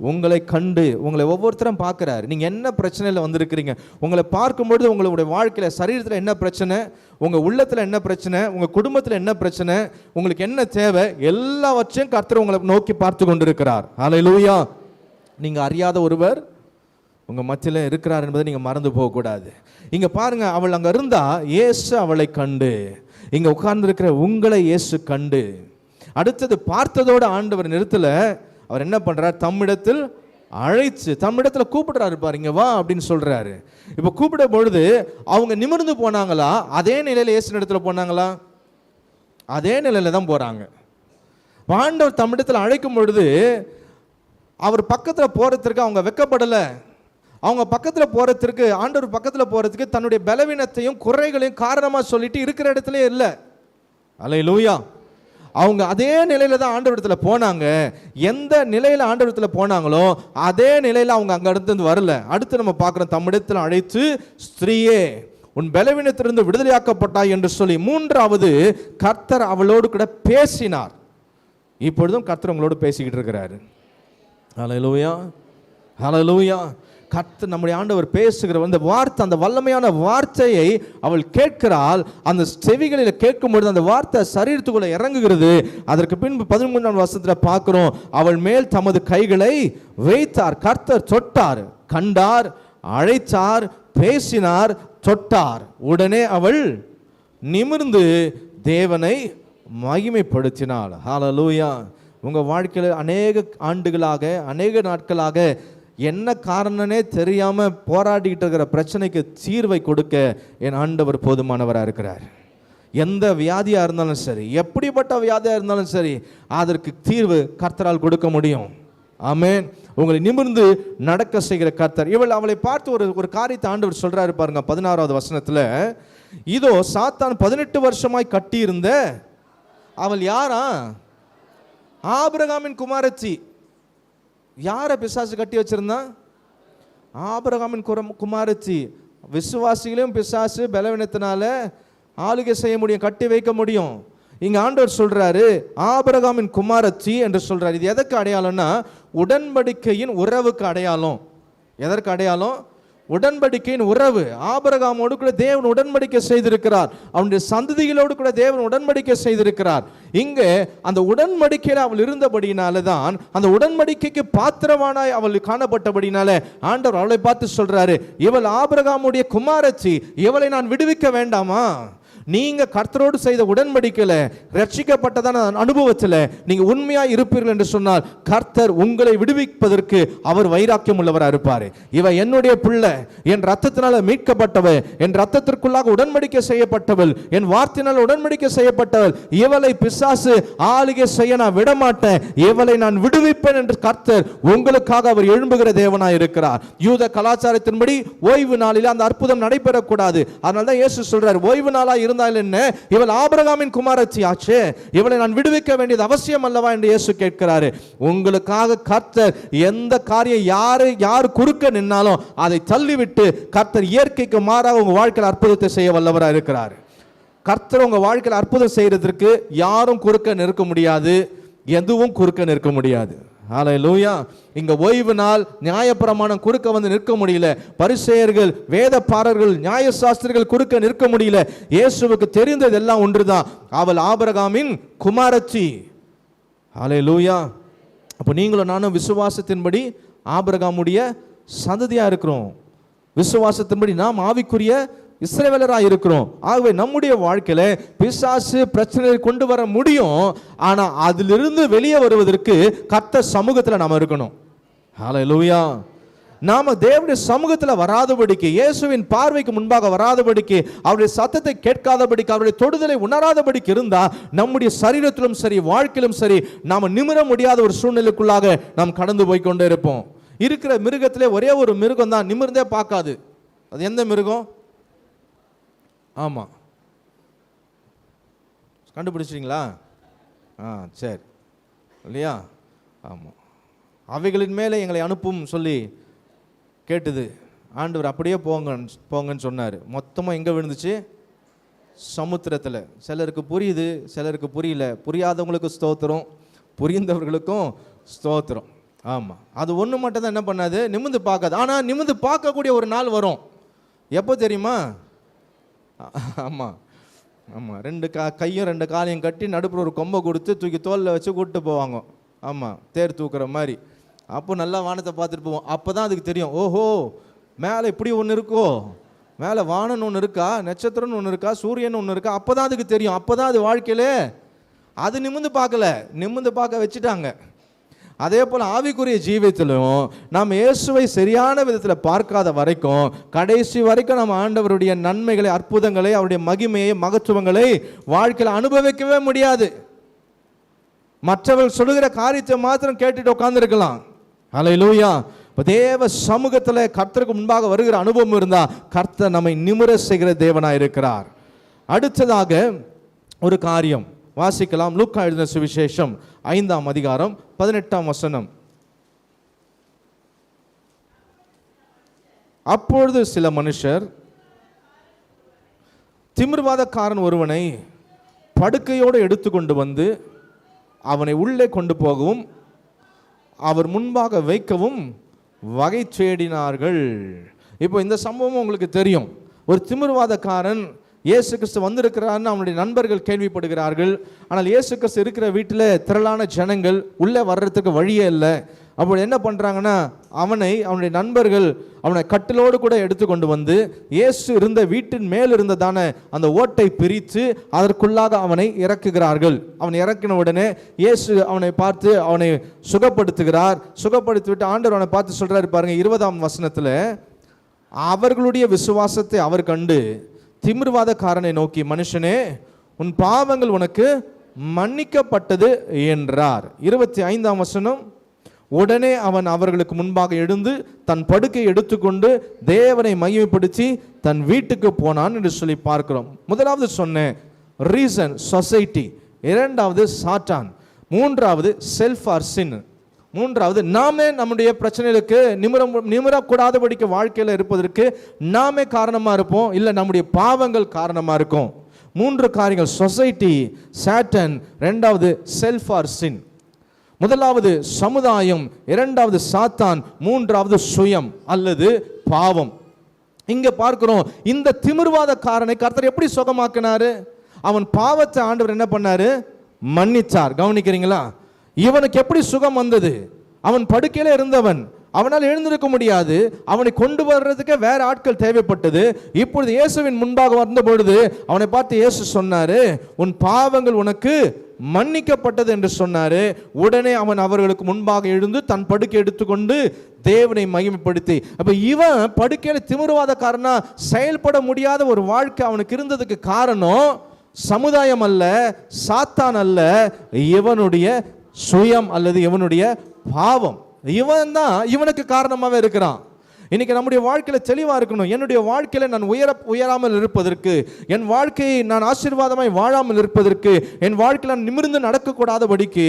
உங்களை கண்டு உங்களை ஒவ்வொருத்தரும் பார்க்குறாரு. நீங்கள் என்ன பிரச்சனையில் வந்திருக்கிறீங்க, உங்களை பார்க்கும்பொழுது உங்களுடைய வாழ்க்கையில் சரீரத்தில் என்ன பிரச்சனை, உங்கள் உள்ளத்தில் என்ன பிரச்சனை, உங்கள் குடும்பத்தில் என்ன பிரச்சனை, உங்களுக்கு என்ன தேவை, எல்லாவற்றையும் கர்த்தர் உங்களை நோக்கி பார்த்து கொண்டிருக்கிறார். ஹல்லேலூயா. நீங்கள் அறியாத ஒருவர் உங்கள் மத்தியில் இருக்கிறார் என்பதை நீங்கள் மறந்து போகக்கூடாது. இங்கே பாருங்கள், அவள் அங்கே இருந்தால் இயேசு அவளை கண்டு, இங்கே உட்கார்ந்துருக்கிற உங்களை இயேசு கண்டு, அடுத்தது பார்த்ததோடு ஆண்டவர் நிறுத்தல, அவர் என்ன பண்றார்? தம்மிடத்தில் அழைச்சு தம்மிடத்தில் கூப்பிடுறாரு. பாருங்க, வா அப்படின்னு சொல்றாரு. இப்போ கூப்பிட பொழுது அவங்க நிமிர்ந்து போனாங்களா? அதே நிலையில இயேசு இடத்துல போனாங்களா? அதே நிலையில தான் போறாங்க. ஆண்டவர் தம்மிடத்தில் அழைக்கும் பொழுது அவர் பக்கத்தில் போறதுக்கு அவங்க வெக்கப்படலை. அவங்க பக்கத்தில் போறதுக்கு, ஆண்டவர் பக்கத்தில் போறதுக்கு தன்னுடைய பலவீனத்தையும் குறைகளையும் காரணமா சொல்லிட்டு இருக்கிற இடத்துல இல்லை. அல்லேலூயா. அவங்க அதே நிலையில தான் ஆண்டவரிடத்தில் போனாங்க. எந்த நிலையில ஆண்டவரிடத்தில் போனாங்களோ அதே நிலையில அவங்க அங்க இருந்து வரல. அடுத்து நம்ம பார்க்கிறோம், தம்மிடத்தில் அழைத்து, ஸ்திரீயே உன் பலவீனத்திலிருந்து விடுதலையாக்கப்பட்டாய் என்று சொல்லி, மூன்றாவது கர்த்தர் அவளோடு கூட பேசினார். இப்பொழுதும் கர்த்தர் உங்களோடு பேசிக்கிட்டு இருக்கிறாரு. ஹல்லேலூயா, ஹல்லேலூயா. கர்த்தர் நம்முடைய ஆண்டவர் பேசுகிற அந்த வார்த்தை, அந்த வல்லமையான வார்த்தையை அவள் கேட்கிறாள். அந்த செவிகளில் கேட்கும் பொழுது அந்த வார்த்தை சரீரத்துக்குள்ள இறங்குகிறது. அதற்கு பின்பு 13ஆம் வசனத்தில் பார்க்கிறோம், அவள் மேல் தமது கைகளை வைத்தார். கர்த்தர் தொட்டார், கண்டார், அழைத்தார், பேசினார், தொட்டார். உடனே அவள் நிமிர்ந்து தேவனை மகிமைப்படுத்தினாள். ஹல்லேலூயா. உங்க வாழ்க்கையில் அநேக ஆண்டுகளாக, அநேக நாட்களாக என்ன காரணனே தெரியாம போராடிக்கிட்டு இருக்கிற பிரச்சனைக்கு தீர்வை கொடுக்க என் ஆண்டவர் போதுமானவராக இருக்கிறார். எந்த வியாதியா இருந்தாலும் சரி, எப்படிப்பட்ட வியாதியா இருந்தாலும் சரி, அதற்கு தீர்வு கர்த்தரால் கொடுக்க முடியும். ஆமென். உங்களை நிமிர்ந்து நடக்க செய்கிற கர்த்தர். அவளை பார்த்து ஒரு காரியத்தை ஆண்டவர் சொல்றாரு பாருங்க, 16வது வசனத்துல, இதோ சாத்தான் 18 வருஷமாய் கட்டியிருந்த அவள் யாரா? ஆபிரகாமின் குமாரத்தி. யாரை பிசாசு கட்டி வச்சிருந்தான்? ஆபிரகாமின் குமாரத்தி. விசுவாசிகளையும் பிசாசு பலவீனத்தினால ஆளுகை செய்ய முடியும், கட்டி வைக்க முடியும். இங்க ஆண்டவர் சொல்றாரு ஆபிரகாமின் குமாரத்தி என்று சொல்றாரு. இது எதற்கு அடையாளம்னா, உடன்படிக்கையின் உறவுக்கு அடையாளம். எதற்கு அடையாளம்? உடன்படிக்கையின் உறவு. ஆபிரகாமோடு கூட தேவன் உடன்படிக்கை செய்திருக்கிறார், அவனுடைய சந்ததிகளோடு கூட தேவன் உடன்படிக்கை செய்திருக்கிறார். இங்கே அந்த உடன்படிக்கையில் அவள் இருந்தபடினால தான், அந்த உடன்படிக்கைக்கு பாத்திரமானாய் அவள் காணப்பட்டபடினால ஆண்டவர் அவளை பார்த்து சொல்றாரு, இவள் ஆபிரகாமுடைய குமாரத்தி, இவளை நான் விடுவிக்க வேண்டாமா? நீங்க கர்த்தரோடு செய்த உடன்படிக்கையில, ரட்சிக்கப்பட்டதான அனுபவத்தில் நீங்க உண்மையா இருப்பீர்கள் என்று சொன்னால் கர்த்தர் உங்களை விடுவிப்பதற்கு அவர் வைராக்கியம் உள்ளவராக இருப்பார். இவ என்னுடைய பிள்ளை, என் ரத்தத்தினால மீட்கப்பட்டவள், என் ரத்தத்திற்குள்ளாக உடன்படிக்கை செய்யப்பட்டவள், என் வார்த்தையினால் உடன்படிக்கை செய்யப்பட்டவள், இவளை பிசாசு ஆளுகை செய்ய நான் விடமாட்டேன், இவளை நான் விடுவிப்பேன் என்று கர்த்தர் உங்களுக்காக அவர் எழும்புகிற தேவனாய் இருக்கிறார். யூத கலாச்சாரத்தின்படி ஓய்வு நாளில் அந்த அற்புதம் நடைபெறக்கூடாது. அதனால தான் இயேசு சொல்றார், ஓய்வு நாளா என்ன, இவள் ஆபிரகாமின் குமாரத்தி ஆச்சே, இவளை நான் விடுவிக்க வேண்டியது அவசியம் அல்லவா என்று இயேசு கேட்கிறாரு. உங்களுக்காக கர்த்தர் எந்த காரியம் யார் குறுக்க நின்னாலும் அதை தள்ளிவிட்டு கர்த்தர் இயற்கைக்கு மாறாக உங்க வாழ்க்கையில் அற்புதத்தை செய்ய வல்லவராக இருக்கிறார். கர்த்தர் உங்க வாழ்க்கையில் அற்புதம் செய்யறதற்கு யாரும் குறுக்க நிற்க முடியாது, எதுவும் குறுக்க நிற்க முடியாது. ஹல்லேலூயா. இங்க ஓய்வு நாள் நியாயப்பிரமாணம் குறுக்க வந்து நிற்க முடியல, பரிசேயர்கள், வேதபாரர்கள், நியாயசாஸ்திரிகள் குறுக்க நிற்க முடியல. இயேசுவுக்கு தெரிந்தது எல்லாம் ஒன்றுதான், அவள் ஆபிரகாமின் குமாரத்தி. ஹல்லேலூயா. அப்போ நீங்களும் நானும் விசுவாசத்தின்படி ஆபிரகாமுடைய சந்ததியா இருக்கிறோம். விசுவாசத்தின்படி நாம் ஆவிக்குரிய இஸ்ரவேலராக இருக்கிறோம். ஆகவே நம்முடைய வாழ்க்கையில பிசாசு பிரச்சனையை கொண்டு வர முடியும், ஆனா அதிலிருந்து வெளியே வருவதற்கு கர்த்தர் சமூகத்தில் நாம இருக்கணும். ஹல்லேலூயா. நாம தேவனுடைய சமூகத்தில் வராதபடிக்கு, இயேசுவின் பார்வைக்கு முன்பாக வராதபடிக்கு, அவருடைய சத்தத்தை கேட்காதபடிக்கு, அவருடைய தொடுதலை உணராதபடிக்கு இருந்தா நம்முடைய சரீரத்திலும் சரி, வாழ்க்கையிலும் சரி, நாம நிமிர முடியாத ஒரு சூழ்நிலைக்குள்ளாக நாம் கடந்து போய்கொண்டே இருப்போம். இருக்கிற மிருகத்திலே ஒரே ஒரு மிருகம் தான் நிமிர்ந்தே பார்க்காது. அது எந்த மிருகம்? ஆமாம், கண்டுபிடிச்சிங்களா? சரி, இல்லையா? ஆமாம், அவைகளின் மேலே எங்களை அனுப்பும் சொல்லி கேட்டுது. ஆண்டவர் அப்படியே போங்கன்னு சொன்னார். மொத்தமாக எங்கே விழுந்துச்சு? சமுத்திரத்தில். சிலருக்கு புரியுது, சிலருக்கு புரியல. புரியாதவங்களுக்கு ஸ்தோத்திரம், புரிந்தவர்களுக்கும் ஸ்தோத்திரம். ஆமாம், அது ஒன்று மட்டும் தான் என்ன பண்ணாது, நிமிந்து பார்க்காது. ஆனால் நிமிந்து பார்க்கக்கூடிய ஒரு நாள் வரும். எப்போ தெரியுமா? ஆமாம் ஆமாம், கையும் 2 காலையும் கட்டி நடுப்புற ஒரு கொம்பை கொடுத்து தூக்கி தோலில் வச்சு கூப்பிட்டு போவாங்க. ஆமாம், தேர் தூக்குற மாதிரி. அப்போ நல்லா வானத்தை பார்த்துட்டு போவோம். அப்போ தான் அதுக்கு தெரியும், ஓஹோ மேலே இப்படி ஒன்று இருக்கோ, மேலே வானன்னு ஒன்று இருக்கா, நட்சத்திரம்னு ஒன்று இருக்கா, சூரியன் ஒன்று இருக்கா. அப்போ தான் அதுக்கு தெரியும். அப்போ தான் அது வாழ்க்கையிலே அது நிமிந்து பார்க்கல, நிமிந்து பார்க்க வச்சுட்டாங்க. அதே போல் ஆவிக்குரிய ஜீவியத்திலும் நாம் இயேசுவை சரியான விதத்தில் பார்க்காத வரைக்கும், கடைசி வரைக்கும் நம்ம ஆண்டவருடைய நன்மைகளை, அற்புதங்களை, அவருடைய மகிமையை, மகத்துவங்களை வாழ்க்கையில் அனுபவிக்கவே முடியாது. மற்றவர்கள் சொல்லுகிற காரியத்தை மாத்திரம் கேட்டுட்டு உட்கார்ந்துருக்கலாம். ஹல்லேலூயா. இப்போ தேவ சமூகத்தில் கர்த்தருக்கு முன்பாக வருகிற அனுபவம் இருந்தால் கர்த்தர் நம்மை நிமிர செய்கிற தேவனாக இருக்கிறார். அடுத்ததாக ஒரு காரியம் வாசிக்கலாம். லூக்கா எழுதின சுவிசேஷம் 5ஆம் அதிகாரம் 18ஆம் வசனம். அப்பொழுது சில மனுஷர் திமிர்வாதக்காரன் ஒருவனை படுக்கையோடு எடுத்துக்கொண்டு வந்து அவனை உள்ளே கொண்டு போகவும் அவர் முன்பாக வைக்கவும் வகை தேடினார்கள். இப்போ இந்த சம்பவம் உங்களுக்கு தெரியும். ஒரு திமிர்வாதக்காரன் இயேசு கிறிஸ்து வந்திருக்கிறார்னு அவனுடைய நண்பர்கள் கேள்விப்படுகிறார்கள். ஆனால் இயேசு கிறிஸ்து இருக்கிற வீட்டில் திரளான ஜனங்கள், உள்ளே வர்றதுக்கு வழியே இல்லை. அப்போ என்ன பண்ணுறாங்கன்னா, அவனுடைய நண்பர்கள் அவனை கட்டிலோடு கூட எடுத்துக்கொண்டு வந்து இயேசு இருந்த வீட்டின் மேல் இருந்ததான அந்த ஓட்டை பிரித்து அதற்குள்ளாக அவனை இறக்குகிறார்கள். அவனை இறக்கின உடனே இயேசு அவனை பார்த்து அவனை சுகப்படுத்துகிறார். சுகப்படுத்திவிட்டு ஆண்டவர் அவனை பார்த்து சொல்கிறார் பாருங்க, 20ஆம் வசனத்தில், அவர்களுடைய விசுவாசத்தை அவர் கண்டு திமிர்வாதக்காரனை நோக்கி, மனுஷனே உன் பாவங்கள் உனக்கு மன்னிக்கப்பட்டது என்றார். 25ஆம் வசனம், உடனே அவன் அவர்களுக்கு முன்பாக எழுந்து தன் படுக்கை எடுத்துக்கொண்டு தேவனை மகிமைப்படுத்தி தன் வீட்டுக்கு போனான் என்று சொல்லி பார்க்கிறோம். முதலாவது சொன்ன ரீசன் சொசைட்டி, இரண்டாவது சாத்தான், மூன்றாவது செல்ஃப் ஆர் சின், மூன்றாவது நாமே நம்முடைய பிரச்சனைகளுக்கு நிமிரக்கூடாதபடிக்கு வாழ்க்கையில் இருப்பதற்கு நாமே காரணமாக இருப்போம், இல்லை நம்முடைய பாவங்கள் காரணமாக இருக்கும். 3 காரியங்கள், சொசைட்டி, சாட்டன், இரண்டாவது செல்ஃப் ஆர் சின். முதலாவது சமுதாயம், இரண்டாவது சாத்தான், மூன்றாவது சுயம் அல்லது பாவம். இங்க பார்க்கிறோம், இந்த திமிர்வாதக்காரனை கர்த்தர் எப்படி சுகமாக்கினாரு? அவன் பாவத்தை ஆண்டவர் என்ன பண்ணாரு? மன்னிச்சார். கவனிக்கிறீங்களா? இவனுக்கு எப்படி சுகம் வந்தது? அவன் படுக்கையில இருந்தவன், அவனால் எழுந்திருக்க முடியாது. அவனை கொண்டு வர்றதுக்கு வேற ஆட்கள் தேவைப்பட்டது. இப்பொழுது இயேசுவின் முன்பாக வந்த பொழுது அவனை பார்த்து இயேசு சொன்னாரு, உன் பாவங்கள் உனக்கு மன்னிக்கப்பட்டது என்று சொன்னாரு. உடனே அவன் அவர்களுக்கு முன்பாக எழுந்து தன் படுக்கை எடுத்துக்கொண்டு தேவனை மகிமைப்படுத்தி, அப்ப இவன் படுக்கையில திமிர்வாதக்காரனா செயல்பட முடியாத ஒரு வாழ்க்கை அவனுக்கு இருந்ததுக்கு காரணம் சமுதாயம் அல்ல, சாத்தான் அல்ல, இவனுடைய சுயம் அல்லது இவனுடைய பாவம். இவன் தான் இவனுக்கு காரணமாகவே இருக்கிறான். இன்னைக்கு நம்முடைய வாழ்க்கையில தெளிவா இருக்கணும். என்னுடைய வாழ்க்கையில நான் உயராமல் இருப்பதற்கு, என் வாழ்க்கையை நான் ஆசீர்வாதமாய் வாழாமல் இருப்பதற்கு, என் வாழ்க்கையில் நான் நிமிர்ந்து நடக்கக்கூடாதபடிக்கு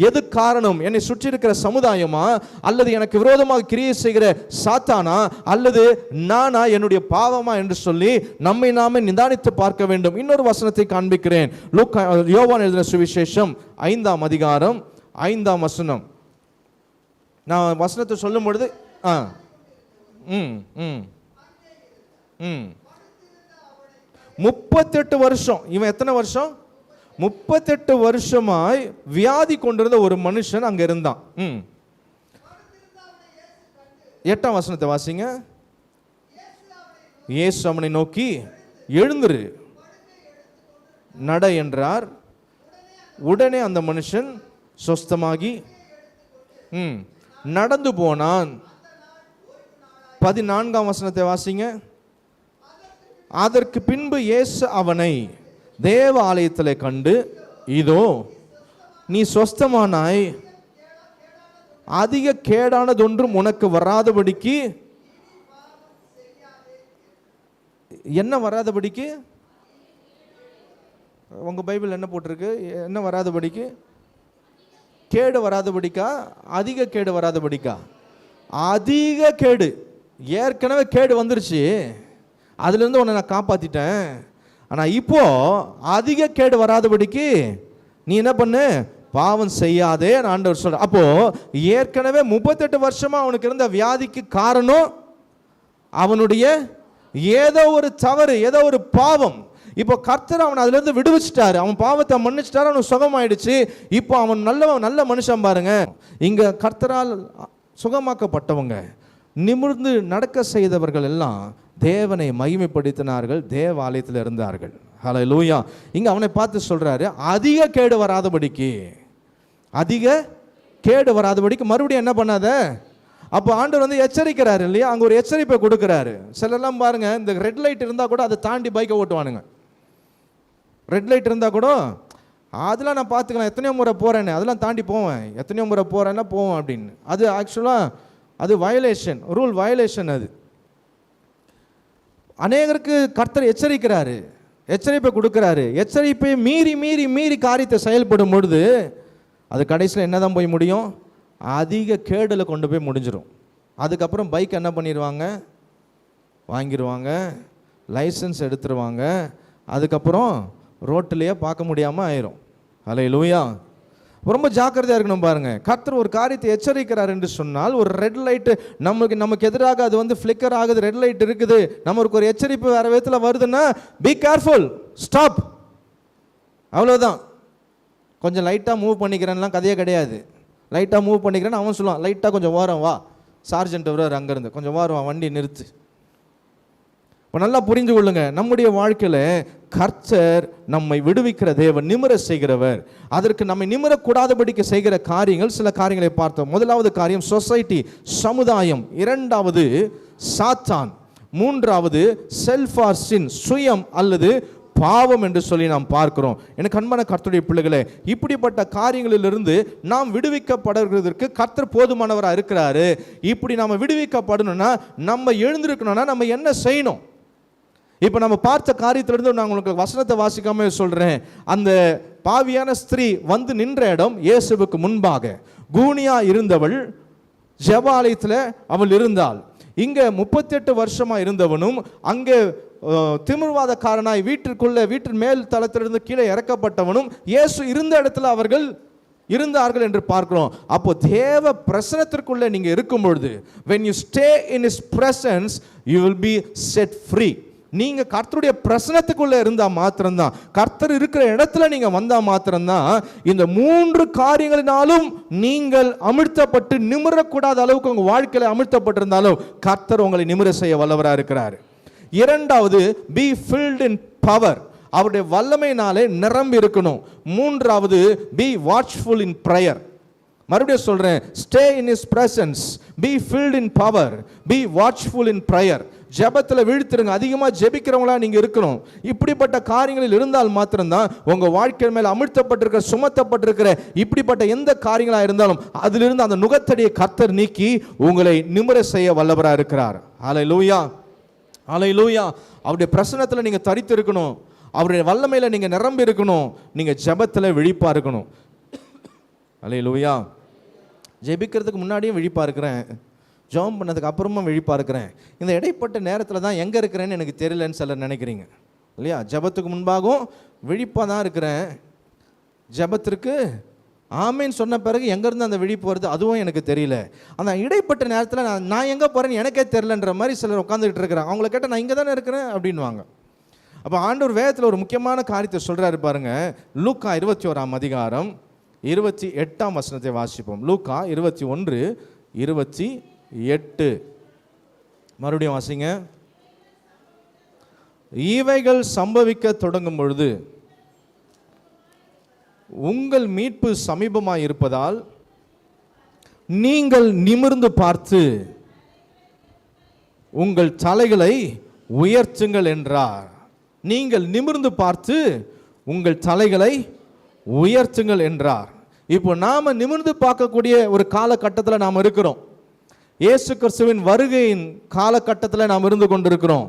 எது காரணம்? என்னை சுற்றி இருக்கிற சமுதாயமா, அல்லது எனக்கு விரோதமாக கிரியை செய்கிற சாத்தானா, அல்லது நானா, என்னுடைய பாவமா என்று சொல்லி நம்மை நாமே நிதானித்து பார்க்க வேண்டும். இன்னொரு வசனத்தை காண்பிக்கிறேன். யோவான் எழுதின சுவிசேஷம் 5ஆம் அதிகாரம் 5ஆம் வசனம். நான் வசனத்தை சொல்லும் பொழுது 38 வருஷம், இவன் எத்தனை வருஷம்? 38 வருஷமாய் வியாதி கொண்டிருந்த ஒரு மனுஷன் அங்க இருந்தான். 8ஆம் வசனத்தை வாசிங்க. இயேசு அவனை நோக்கி, எழுந்திரு, நட என்றார். உடனே அந்த மனுஷன் சொஸ்தமாகி நடந்து போனான். 14ஆம் வசனத்தை வாசிங்க. அதற்கு பின்பு இயேசு அவனை தேவ ஆலயத்தில் கண்டு, இதோ நீ சொஸ்தமானாய், அதிக கேடானதொன்றும் உனக்கு வராதபடிக்கு. என்ன வராதபடிக்கு? உங்க பைபிள் என்ன போட்டிருக்கு? என்ன வராதபடிக்கு? கேடு வராதபடிக்கா, அதிக கேடு வராதபடிக்கா? அதிக கேடு. ஏற்கனவே கேடு வந்துருச்சு, அதுலேருந்து உன்னை நான் காப்பாற்றிட்டேன். ஆனால் இப்போ அதிக கேடு வராதபடிக்கு நீ என்ன பண்ணு, பாவம் செய்யாதே ஆண்டவர் சொல்ற. அப்போ ஏற்கனவே 38 வருஷமா அவனுக்கு இருந்த வியாதிக்கு காரணம் அவனுடைய ஏதோ ஒரு தவறு, ஏதோ ஒரு பாவம். இப்போ கர்த்தர் அவன் அதுல இருந்து விடுவிச்சிட்டாரு, அவன் பாவத்தை மன்னிச்சிட்டாரு, அவனுக்கு சுகமாயிடுச்சு. இப்போ அவன் நல்ல மனுஷன் பாருங்க. இங்க கர்த்தரால் சுகமாக்கப்பட்டவங்க, நிமிர்ந்து நடக்க செய்தவர்கள் எல்லாம் தேவனை மகிமைப்படுத்தினார்கள், தேவாலயத்தில் இருந்தார்கள். ஹல்லேலூயா. இங்க அவனை பார்த்து சொல்றாரு, அதிக கேடு வராதபடிக்கு, அதிக கேடு வராதபடிக்கு மறுபடியும் என்ன பண்ணாத. அப்போ ஆண்டவர் வந்து எச்சரிக்கிறாரு இல்லையா, அங்கே ஒரு எச்சரிப்பை கொடுக்குறாரு. சிலர்லாம் பாருங்க, இந்த ரெட் லைட் இருந்தால் கூட அதை தாண்டி பைக்கை ஓட்டுவானுங்க. ரெட் லைட் இருந்தால் கூட அதெல்லாம் நான் பார்த்துக்கலாம், எத்தனையோ முறை போகிறேன்னு, அதெல்லாம் தாண்டி போவேன், எத்தனையோ முறை போகிறேன்னா போவேன் அப்படின்னு. அது ஆக்சுவலாக அது வயலேஷன், ரூல் வயலேஷன். அது அநேகருக்கு கர்த்தர் எச்சரிக்கிறாரு, எச்சரிப்பை கொடுக்குறாரு. எச்சரிப்பை மீறி மீறி மீறி காரியத்தை செயல்படும் பொழுது அது கடைசியில் என்ன தான் போய் முடியும், அதிக கேடில் கொண்டு போய் முடிஞ்சிடும். அதுக்கப்புறம் பைக் என்ன பண்ணிடுவாங்க, வாங்கிடுவாங்க, லைசன்ஸ் எடுத்துருவாங்க, அதுக்கப்புறம் ரோட்டிலேயே பார்க்க முடியாமல் ஆயிரும். ஹல்லேலூயா. ரொம்ப ஜாக்கிரதையாக இருக்கணும் பாருங்க. கர்த்தர் ஒரு காரியத்தை எச்சரிக்கிறார் என்று சொன்னால், ஒரு ரெட் லைட்டு நமக்கு எதிராக அது வந்து ஃப்ளிக்கர் ஆகுது, ரெட் லைட் இருக்குது, நமக்கு ஒரு எச்சரிப்பு வேறு விதத்தில் வருதுன்னா பி கேர்ஃபுல், ஸ்டாப், அவ்வளோதான். கொஞ்சம் லைட்டாக மூவ் பண்ணிக்கிறேன்லாம் கதையே கிடையாது. லைட்டாக மூவ் பண்ணிக்கிறேன்னு அவன் சொல்லுவான், லைட்டாக கொஞ்சம் ஓரம் வா, சார்ஜென்ட் வர்றாரு அங்கேருந்து, கொஞ்சம் ஓரம் வா, வண்டி நிறுத்து. இப்போ நல்லா புரிந்து கொள்ளுங்க, நம்முடைய வாழ்க்கையில் கர்த்தர் நம்மை விடுவிக்கிற தேவன், நிமிர செய்கிறவர். அதற்கு நம்மை நிமிரக்கூடாதபடிக்கு செய்கிற காரியங்கள், சில காரியங்களை பார்த்தோம். முதலாவது காரியம் சொசைட்டி, சமுதாயம். இரண்டாவது சாத்தான். மூன்றாவது செல்ஃப் ஆர் சின், சுயம் அல்லது பாவம் என்று சொல்லி நாம் பார்க்கிறோம். எனக்கு அன்பான கர்த்தருடைய பிள்ளைகளே, இப்படிப்பட்ட காரியங்களிலிருந்து நாம் விடுவிக்கப்படுவதற்கு கர்த்தர் போதுமானவராக இருக்கிறாரு. இப்படி நாம் விடுவிக்கப்படணும்னா, நம்ம எழுந்திருக்கணும்னா நம்ம என்ன செய்யணும்? இப்போ நம்ம பார்த்த காரியத்திலிருந்து நான் உங்களுக்கு வசனத்தை வாசிக்காம சொல்கிறேன். அந்த பாவியான ஸ்திரீ வந்து நின்ற இடம் இயேசுவுக்கு முன்பாக. கூனியா இருந்தவள் ஜெபாலயத்தில் அவள் இருந்தாள். இங்கே 38 வருஷமா இருந்தவனும், அங்கே திமிர்வாதக்காரனாய் வீட்டின் மேல் தளத்திலிருந்து கீழே இறக்கப்பட்டவனும் இயேசு இருந்த இடத்துல அவர்கள் இருந்தார்கள் என்று பார்க்கிறோம். அப்போ தேவ பிரசன்னத்திற்குள்ளே நீங்க இருக்கும் பொழுது, when you stay in his presence you will be set free. நீங்க கர்த்தருடைய பிரசன்னத்துக்குள்ள இருந்தா மாத்திரம்தான், கர்த்தர் இருக்கிற இடத்துல நீங்க வந்தா மாத்திரம்தான் இந்த 3 காரியங்களினாலும் நீங்கள் அமிழ்த்தப்பட்டு நிமிரக்கூடாத அளவுக்கு உங்க வாழ்க்கையில அமிழ்த்தப்பட்டிருந்தாலும் கர்த்தர் உங்களை நிமிர செய்ய வல்லவராக இருக்கிறார். இரண்டாவது, be filled in power, அவருடைய வல்லமையினாலே நிரம்பி இருக்கணும். மூன்றாவது, be watchful in prayer. மறுபடியும் சொல்றேன், stay in his presence, be filled in power, be watchful in prayer. ஜெபத்தில் வீழ்த்திருங்க, அதிகமாக ஜெபிக்கிறவங்களா நீங்க இருக்கணும். இப்படிப்பட்ட காரியங்களில் இருந்தால் மாத்திரம்தான் உங்க வாழ்க்கை மேல அமிழ்த்தப்பட்டிருக்கிற, சுமத்தப்பட்டிருக்கிற இப்படிப்பட்ட எந்த காரியங்களா இருந்தாலும் அதிலிருந்து அந்த நுகத்தடியை கர்த்தர் நீக்கி உங்களை நிமிர செய்ய வல்லவராக இருக்கிறார். ஹல்லேலூயா, ஹல்லேலூயா. அவருடைய பிரசன்னத்தில் நீங்க தரித்து இருக்கணும், அவருடைய வல்லமையில நீங்க நிரம்பி இருக்கணும், நீங்க ஜெபத்தில் விழிப்பா இருக்கணும். ஹல்லேலூயா. ஜெபிக்கிறதுக்கு முன்னாடியும் விழிப்பா இருக்கிறேன், ஜெபம் பண்ணதுக்கு அப்புறமா விழிப்பா இருக்கிறேன். இந்த இடைப்பட்ட நேரத்தில் தான் எங்கே இருக்கிறேன்னு எனக்கு தெரியலன்னு சிலர் நினைக்கிறீங்க இல்லையா? ஜெபத்துக்கு முன்பாகவும் விழிப்பாக தான் இருக்கிறேன், ஜெபத்திற்கு ஆமேன்னு சொன்ன பிறகு எங்கேருந்து அந்த விழிப்பு வருது அதுவும் எனக்கு தெரியல. அந்த இடைப்பட்ட நேரத்தில் நான் எங்கே போகிறேன்னு எனக்கே தெரியலன்ற மாதிரி சிலர் உட்காந்துக்கிட்டு இருக்கிறாங்க. அவங்கள கேட்டால் நான் இங்கே தானே இருக்கிறேன் அப்படின்வாங்க. அப்போ ஆண்டவர் வேதத்தில் ஒரு முக்கியமான காரியத்தை சொல்கிறாரு பாருங்க. லூக்கா 21ஆம் அதிகாரம் 28ஆம் வசனத்தை வாசிப்போம். லூக்கா 21:28. மறுபடியும் வாசிங்க. இவைகள் சம்பவிக்க தொடங்கும் பொழுது உங்கள் மீட்பு சமீபமாய் இருப்பதால் நீங்கள் நிமிர்ந்து பார்த்து உங்கள் தலைகளை உயர்த்துங்கள் என்றார். நீங்கள் நிமிர்ந்து பார்த்து உங்கள் தலைகளை உயர்த்துங்கள் என்றார். இப்போ நாம நிமிர்ந்து பார்க்கக்கூடிய ஒரு காலகட்டத்தில் நாம் இருக்கிறோம். இயேசு கிறிஸ்துவின் வருகையின் காலகட்டத்தில் நாம் இருந்து கொண்டிருக்கிறோம்.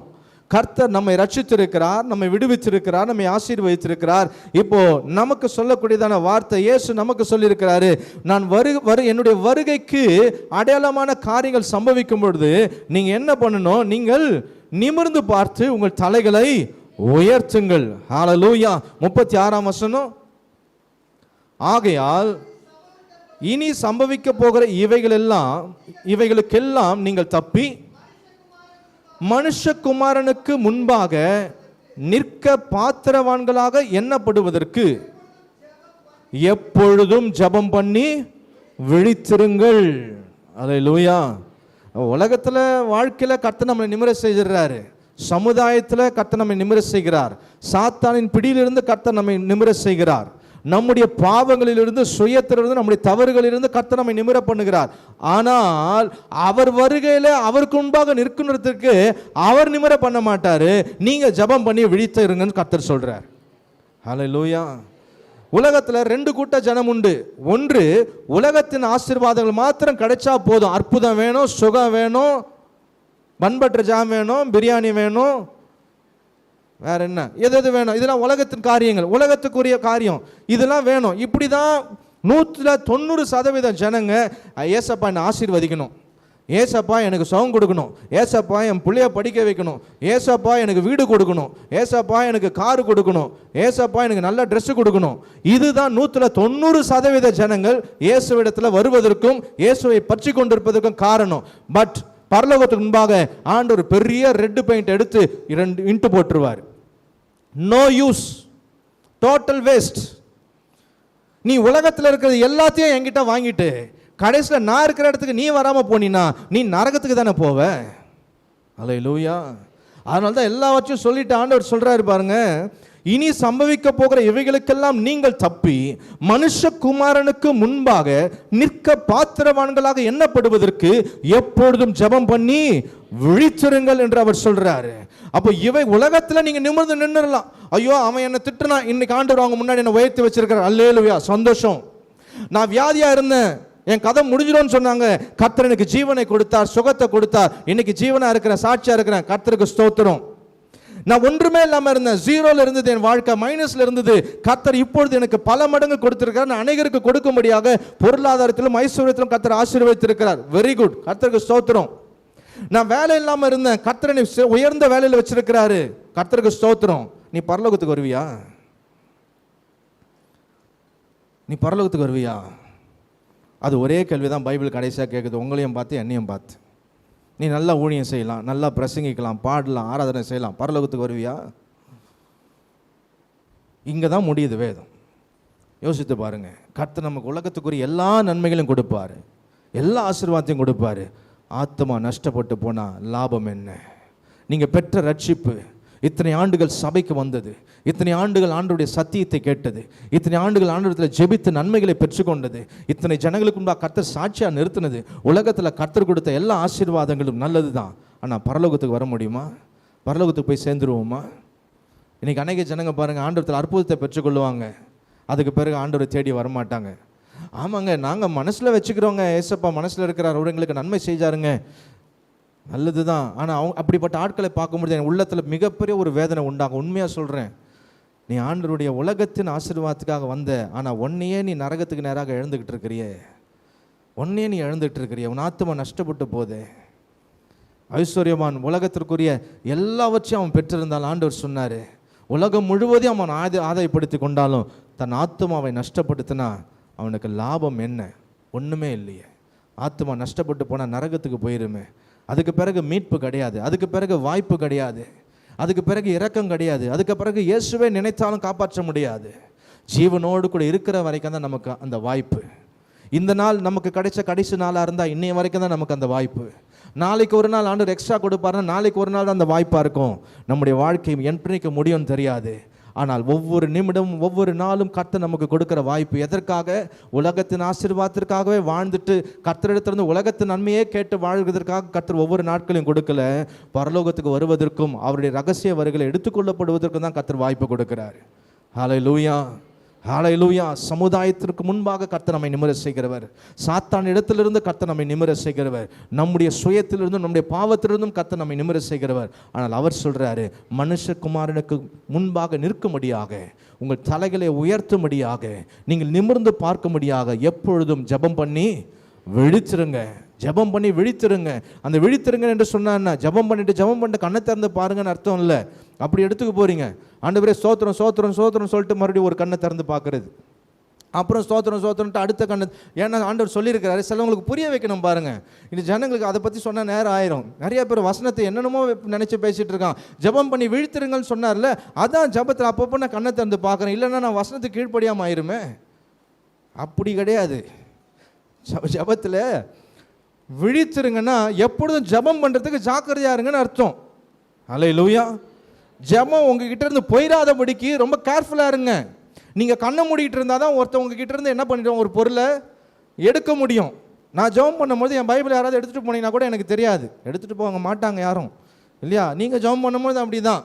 கர்த்தர் நம்மை ரட்சித்திருக்கிறார், நம்மை விடுவித்திருக்கிறார், நம்மை ஆசீர்வதித்திருக்கிறார். இப்போ நமக்கு சொல்லக்கூடியதான வார்த்தை இயேசு நமக்கு சொல்லியிருக்கிறாரு, நான் என்னுடைய வருகைக்கு அடையாளமான காரியங்கள் சம்பவிக்கும் பொழுது நீங்க என்ன பண்ணணும்? நீங்கள் நிமிர்ந்து பார்த்து உங்கள் தலைகளை உயர்த்துங்கள். ஹல்லேலூயா. 36ஆம் வசனம், ஆகையால் இனி சம்பவிக்க போகிற இவைகளுக்கெல்லாம் நீங்கள் தப்பி மனுஷகுமாரனுக்கு முன்பாக நிற்க பாத்திரவான்களாக எண்ணப்படுவதற்கு எப்பொழுதும் ஜெபம் பண்ணி விழித்திருங்கள். அல்லேலூயா. உலகத்துல வாழ்க்கையில கர்த்தர் நம்மளை நிமிர செய்கிறாரு, சமுதாயத்துல கர்த்தர் நம்மை நிமிர செய்கிறார், சாத்தானின் பிடியிலிருந்து கர்த்தர் நம்மை நிமிர செய்கிறார், நம்முடைய பாவங்களிலிருந்து சுயத்திலிருந்து நம்முடைய தவறுகளிலிருந்து கர்த்தர் நம்மை நிமிர பண்ணுகிறார். ஆனால் அவர் வருகையில அவருக்கு முன்பாக நிற்கிறதுக்கு அவர் நிமிர பண்ண மாட்டாரு. நீங்க ஜெபம் பண்ணி விழித்திருங்கன்னு கர்த்தர் சொல்றார். ஹல்லேலூயா. உலகத்துல 2 கூட்ட ஜனம் உண்டு. ஒன்று, உலகத்தின் ஆசீர்வாதங்கள் மாத்திரம் கிடைச்சா போதும், அற்புதம் வேணும், சுகம் வேணும், பண்பற்ற ஜாம் வேணும், பிரியாணி வேணும், வேற என்ன எது வேணும், இதெல்லாம் உலகத்தின் காரியங்கள், உலகத்துக்குரிய காரியம், இதெல்லாம் வேணும். இப்படிதான் 190% ஜனங்க ஏசப்பா என்னை ஆசீர்வதிக்கணும், ஏசப்பா எனக்கு சுகம் கொடுக்கணும், ஏசப்பா என் பிள்ளைய படிக்க வைக்கணும், ஏசப்பா எனக்கு வீடு கொடுக்கணும், ஏசப்பா எனக்கு காரு கொடுக்கணும், ஏசப்பா எனக்கு நல்ல ட்ரெஸ் கொடுக்கணும். இதுதான் 190% ஜனங்கள் இயேசுவிடத்தில் வருவதற்கும் இயேசுவை பற்றி கொண்டிருப்பதற்கும் காரணம். பட் பரலோகத்துக்கு முன்பாக ஆண்டவர் பெரிய ரெட் பெயிண்ட் எடுத்து 2 இன்ட்டு போட்டுருவார். No use, total waste. நீ உலகத்தில் இருக்கிறது எல்லாத்தையும் என்கிட்ட வாங்கிட்டு கடைசியில் நான் இருக்கிற இடத்துக்கு நீ வராமல் போனீன்னா நீ நரகத்துக்கு தானே போவ. அல்லேலூயா. அதனால தான் எல்லாவற்றையும் சொல்லிட்டு ஆண்டவர் சொல்றாரு பாருங்க, இனி சம்பவிக்க போகிற இவைகளுக்கெல்லாம் நீங்கள் தப்பி மனுஷகுமாரனுக்கு முன்பாக நிற்க பாத்திரவான்களாக எண்ணப்படுவதற்கு எப்பொழுதும் ஜெபம் பண்ணி விழித்திருங்கள் என்று அவர் சொல்றாரு. அப்போ இவை உலகத்துல நீங்க நிமிர்ந்து நின்றுடலாம். ஐயோ அவன் என்ன திட்டுனா, இன்னைக்கு ஆண்டவர் அவங்க முன்னாடி என்ன உயர்த்தி வச்சிருக்கிறார், அல்லேலூயா, சந்தோஷம். நான் வியாதியா இருந்தேன், என் கதை முடிஞ்சிடும்னு சொன்னாங்க, கர்த்தர் எனக்கு ஜீவனை கொடுத்தார், சுகத்தை கொடுத்தார், இன்னைக்கு ஜீவனா இருக்கிறேன், சாட்சியா இருக்கிறேன், கர்த்தருக்கு ஸ்தோத்திரம். நான் ஒன்றுமே இல்லாம இருந்தேன், ஜீரோல இருந்தது என் வாழ்க்கை, மைனஸ்ல இருந்தது, கர்த்தர் இப்பொழுது எனக்கு பல மடங்கு கொடுத்திருக்கிறார், நான் அநேகருக்கு கொடுக்கும்படியாக பொருளாதாரத்திலும் ஐஸ்வர்யத்திலும் கர்த்தர் ஆசீர்வதித்திருக்கிறார். வெரி குட், கர்த்தருக்கு ஸ்தோத்திரம். நான் வேலை இல்லாம இருந்தேன், கர்த்தர் என்னை உயர்ந்த வேலையில வச்சிருக்கிறாரு, கர்த்தருக்கு ஸ்தோத்திரம். நீ பரலோகத்துக்கு வருவியா? நீ பரலோகத்துக்கு வருவியா? அது ஒரே கேள்விதான் பைபிள் கடைசியாக கேட்குது, உங்களையும் பார்த்து என்னையும் பார்த்து. நீ நல்லா ஊழியம் செய்யலாம், நல்லா பிரசங்கிக்கலாம், பாடலாம், ஆராதனை செய்யலாம், பரலோகத்துக்கு வருவியா? இங்கே தான் முடியுது வேதம். யோசித்து பாருங்க. கர்த்தர் நமக்கு உலகத்துக்குரிய எல்லா நன்மைகளையும் கொடுப்பாரு, எல்லா ஆசீர்வாதத்தையும் கொடுப்பாரு. ஆத்மா நஷ்டப்பட்டு போனா லாபம் என்ன? நீங்க பெற்ற ரட்சிப்பு, இத்தனை ஆண்டுகள் சபைக்கு வந்தது, இத்தனை ஆண்டுகள் ஆண்டவருடைய சத்தியத்தை கேட்டது, இத்தனை ஆண்டுகள் ஆண்டவரத்தில் ஜெபித்து நன்மைகளை பெற்றுக்கொண்டது, இத்தனை ஜனங்களுக்கு முன்பாக கர்த்தர் சாட்சியா நிறுத்தினது, உலகத்தில் கர்த்தர் கொடுத்த எல்லா ஆசீர்வாதங்களும் நல்லது தான். ஆனால் பரலோகத்துக்கு வர முடியுமா? பரலோகத்துக்கு போய் சேர்ந்துருவோமா? இன்னைக்கு அநேக ஜனங்க பாருங்க, ஆண்டவரத்தில் அற்புதத்தை பெற்றுக்கொள்ளுவாங்க, அதுக்கு பிறகு ஆண்டவரை தேடி வரமாட்டாங்க. ஆமாங்க, நாங்கள் மனசில் வச்சுக்கிறோங்க, ஏசப்பா மனசில் இருக்கிறார், அவங்களுக்கு நன்மை செய்தாருங்க, நல்லது தான். ஆனால் அவங்க அப்படிப்பட்ட ஆட்களை பார்க்கும்போது என் உள்ளத்தில் மிகப்பெரிய ஒரு வேதனை உண்டாகும். உண்மையாக சொல்கிறேன். நீ ஆண்டவருடைய உலகத்தின் ஆசீர்வாதத்துக்காக வந்த, ஆனால் ஒன்னையே நீ நரகத்துக்கு நேராக எழுந்துக்கிட்டு இருக்கிறியே, ஒன்னையே நீ எழுந்துகிட்டு இருக்கிறிய, உன் ஆத்மா நஷ்டப்பட்டு போதே. ஐஸ்வர்யமான் உலகத்திற்குரிய எல்லாவற்றையும் அவன் பெற்றிருந்தால் ஆண்டவர் சொன்னார், உலகம் முழுவதையும் அவன் ஆதாயப்படுத்தி கொண்டாலும் தன் ஆத்மாவை நஷ்டப்படுத்தினா அவனுக்கு லாபம் என்ன? ஒன்றுமே இல்லையே. ஆத்மா நஷ்டப்பட்டு போனால் நரகத்துக்கு போயிருமே. அதுக்கு பிறகு மீட்பு கிடையாது, அதுக்கு பிறகு வாய்ப்பு கிடையாது, அதுக்கு பிறகு இரக்கம் கிடையாது, அதுக்கு பிறகு இயேசுவே நினைத்தாலும் காப்பாற்ற முடியாது. ஜீவனோடு கூட இருக்கிற வரைக்கும் தான் நமக்கு அந்த வாய்ப்பு. இந்த நாள் நமக்கு கிடைச்ச கடைசி நாளாக இருந்தால் இன்னைய வரைக்கும் தான் நமக்கு அந்த வாய்ப்பு. நாளைக்கு ஒரு நாள் ஆண்டவர் எக்ஸ்ட்ரா கொடுப்பாருன்னா நாளைக்கு ஒரு நாள் தான் அந்த வாய்ப்பாக இருக்கும். நம்முடைய வாழ்க்கை என்றைக்கு முடியும்னு தெரியாது. ஆனால் ஒவ்வொரு நிமிடமும் ஒவ்வொரு நாளும் கர்த்தர் நமக்கு கொடுக்குற வாய்ப்பு எதற்காக? உலகத்தின் ஆசீர்வாதத்திற்காகவே வாழ்ந்துட்டு கர்த்தரிடத்திலிருந்து உலகத்தின் நன்மையே கேட்டு வாழ்வதற்காக கர்த்தர் ஒவ்வொரு நாட்களையும் கொடுக்கல. பரலோகத்துக்கு வருவதற்கும் அவருடைய ரகசிய வருகளை எடுத்துக்கொள்ளப்படுவதற்கும் தான் கர்த்தர் வாய்ப்பு கொடுக்கிறார். ஹல்லேலூயா. ஹல்லேலூயா. சமுதாயத்திற்கு முன்பாக கர்த்தர் நம்மை நிமிர செய்கிறவர். சாத்தான் இடத்திலிருந்து கர்த்தர் நம்மை நிமிர செய்கிறவர். நம்முடைய சுயத்திலிருந்தும் நம்முடைய பாவத்திலிருந்தும் கர்த்தர் நம்மை நிமிர செய்கிறவர். ஆனால் அவர் சொல்றாரு, மனுஷகுமாரனுக்கு முன்பாக நிற்கும்படியாக, உங்கள் தலைகளை உயர்த்தும்படியாக, நீங்கள் நிமிர்ந்து பார்க்கும்படியாக எப்பொழுதும் ஜெபம் பண்ணி விழிச்சிருங்க. ஜெபம் பண்ணி விழித்திருங்க. அந்த விழித்திருங்க என்று சொன்னா ஜெபம் பண்ணிட்டு கண்ணை திறந்து பாருங்கன்னு அர்த்தம் இல்லை. அப்படி எடுத்துக்க போறீங்க. ஆண்டவரே ஸ்தோத்திரம் ஸ்தோத்திரம் ஸ்தோத்திரம் சொல்லிட்டு மறுபடியும் ஒரு கண்ணை திறந்து பார்க்கறது, அப்புறம் ஸ்தோத்திரம் ஸ்தோத்திரம்ட்டு அடுத்த கண்ணு. ஏன்னா ஆண்டவர் சொல்லியிருக்கிறாரு. சிலவங்களுக்கு புரிய வைக்கணும் பாருங்க. இந்த ஜனங்களுக்கு அதை பற்றி சொன்னால் நேரம் ஆயிரும். நிறைய பேர் வசனத்தை என்னென்னமோ நினச்சி பேசிகிட்டு இருக்கான். ஜெபம் பண்ணி விழித்திருங்கன்னு சொன்னார்ல, அதான் ஜெபத்தில் அப்பப்போ நான் கண்ணை திறந்து பார்க்குறேன், இல்லைன்னா நான் வசனத்துக்கு கீழ்ப்படியாமல் ஆயிருமே. அப்படி கிடையாது. ஜெபத்தில் விழித்திருங்கன்னா எப்பொழுதும் ஜெபம் பண்ணுறதுக்கு ஜாக்கிரதையா இருங்கன்னு அர்த்தம். ஹல்லேலூயா. ஜெபம் உங்ககிட்ட இருந்து போயிடாதபடிக்கு ரொம்ப கேர்ஃபுல்லாக இருங்க. நீங்கள் கண்ணை மூடிக்கிட்டு இருந்தால் தான் ஒருத்தவங்க கிட்ட இருந்து என்ன பண்ணிடுவோம், ஒரு பொருளை எடுக்க முடியும். நான் ஜெபம் பண்ணும்போது என் பைபிள் யாராவது எடுத்துகிட்டு போனீங்கன்னா கூட எனக்கு தெரியாது. எடுத்துகிட்டு போக மாட்டாங்க யாரும், இல்லையா? நீங்கள் ஜெபம் பண்ணும்போது அப்படி தான்.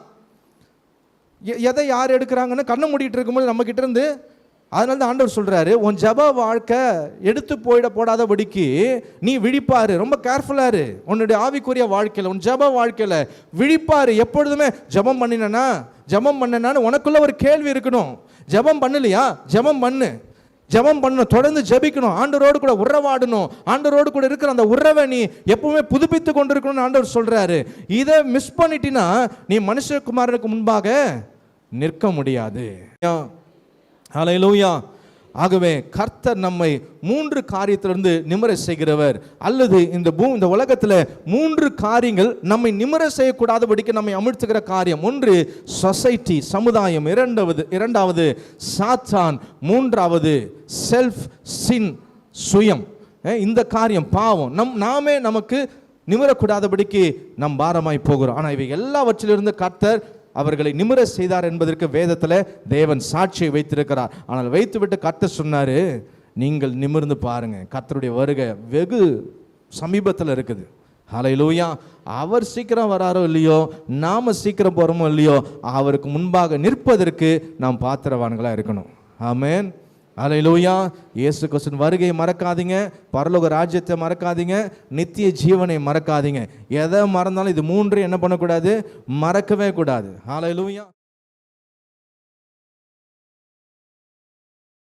எதை யார் எடுக்கிறாங்கன்னு கண்ணை மூடிட்டு இருக்கும்போது நம்ம கிட்ட இருந்து. அதனால தான் ஆண்டவர் சொல்கிறாரு, உன் ஜெப வாழ்க்கை எடுத்து போடாதபடிக்கு நீ விழிப்பாரு. ரொம்ப கேர்ஃபுல்லாரு. உன்னுடைய ஆவிக்குரிய வாழ்க்கையில், உன் ஜெப வாழ்க்கையில் விழிப்பாரு. எப்பொழுதுமே ஜெபம் பண்ணனான்னு உனக்குள்ள ஒரு கேள்வி இருக்கணும். ஜெபம் பண்ணலையா? ஜெபம் பண்ணணும். தொடர்ந்து ஜெபிக்கணும். ஆண்டவரோடு கூட உறவாடணும். ஆண்டவரோடு கூட இருக்கிற அந்த உறவை நீ எப்பவுமே புதுப்பித்து கொண்டிருக்கணும்னு ஆண்டவர் சொல்றாரு. இதை மிஸ் பண்ணிட்டினா நீ மனுஷகுமாரனுக்கு முன்பாக நிற்க முடியாது. ஹல்லேலூயா. ஆகவே கர்த்தர் நம்மை 3 காரியத்திலிருந்து நிமிர செய்கிறவர். அல்லது இந்த உலகத்தில் 3 காரியங்கள் நம்மை நிமிர செய்யக்கூடாதபடிக்கு நம்மை அமிழ்த்துகிற காரியம். 1 சொசைட்டி, சமுதாயம். இரண்டாவது சாத்தான். 3வது செல்ஃப் சின், சுயம். இந்த காரியம் பாவம். நாமே நமக்கு நிமிரக்கூடாதபடிக்கு நம் பாரமாய் போகிறோம். ஆனால் இவை எல்லாவற்றிலிருந்து கர்த்தர் அவர்களை நிமிர செய்தார் என்பதற்கு வேதத்தில் தேவன் சாட்சியை வைத்திருக்கிறார். ஆனால் வைத்துவிட்டு கர்த்தர் சொன்னாரு, நீங்கள் நிமிர்ந்து பாருங்க, கர்த்தருடைய வருகை வெகு சமீபத்தில் இருக்குது. ஹல்லேலூயா. அவர் சீக்கிரம் வராரோ இல்லையோ, நாம சீக்கிரம் போறோமோ இல்லையோ, அவருக்கு முன்பாக நிற்பதற்கு நாம் பாத்திரவான்களாக இருக்கணும். ஆமென். ஹல்லேலூயா. இயேசு கிறிஸ்துவின் வருகையை மறக்காதீங்க, பரலோக ராஜ்யத்தை மறக்காதீங்க, நித்திய ஜீவனை மறக்காதீங்க. எதை மறந்தாலும் இது 3 என்ன பண்ணக்கூடாது, மறக்கவே கூடாது. ஹல்லேலூயா.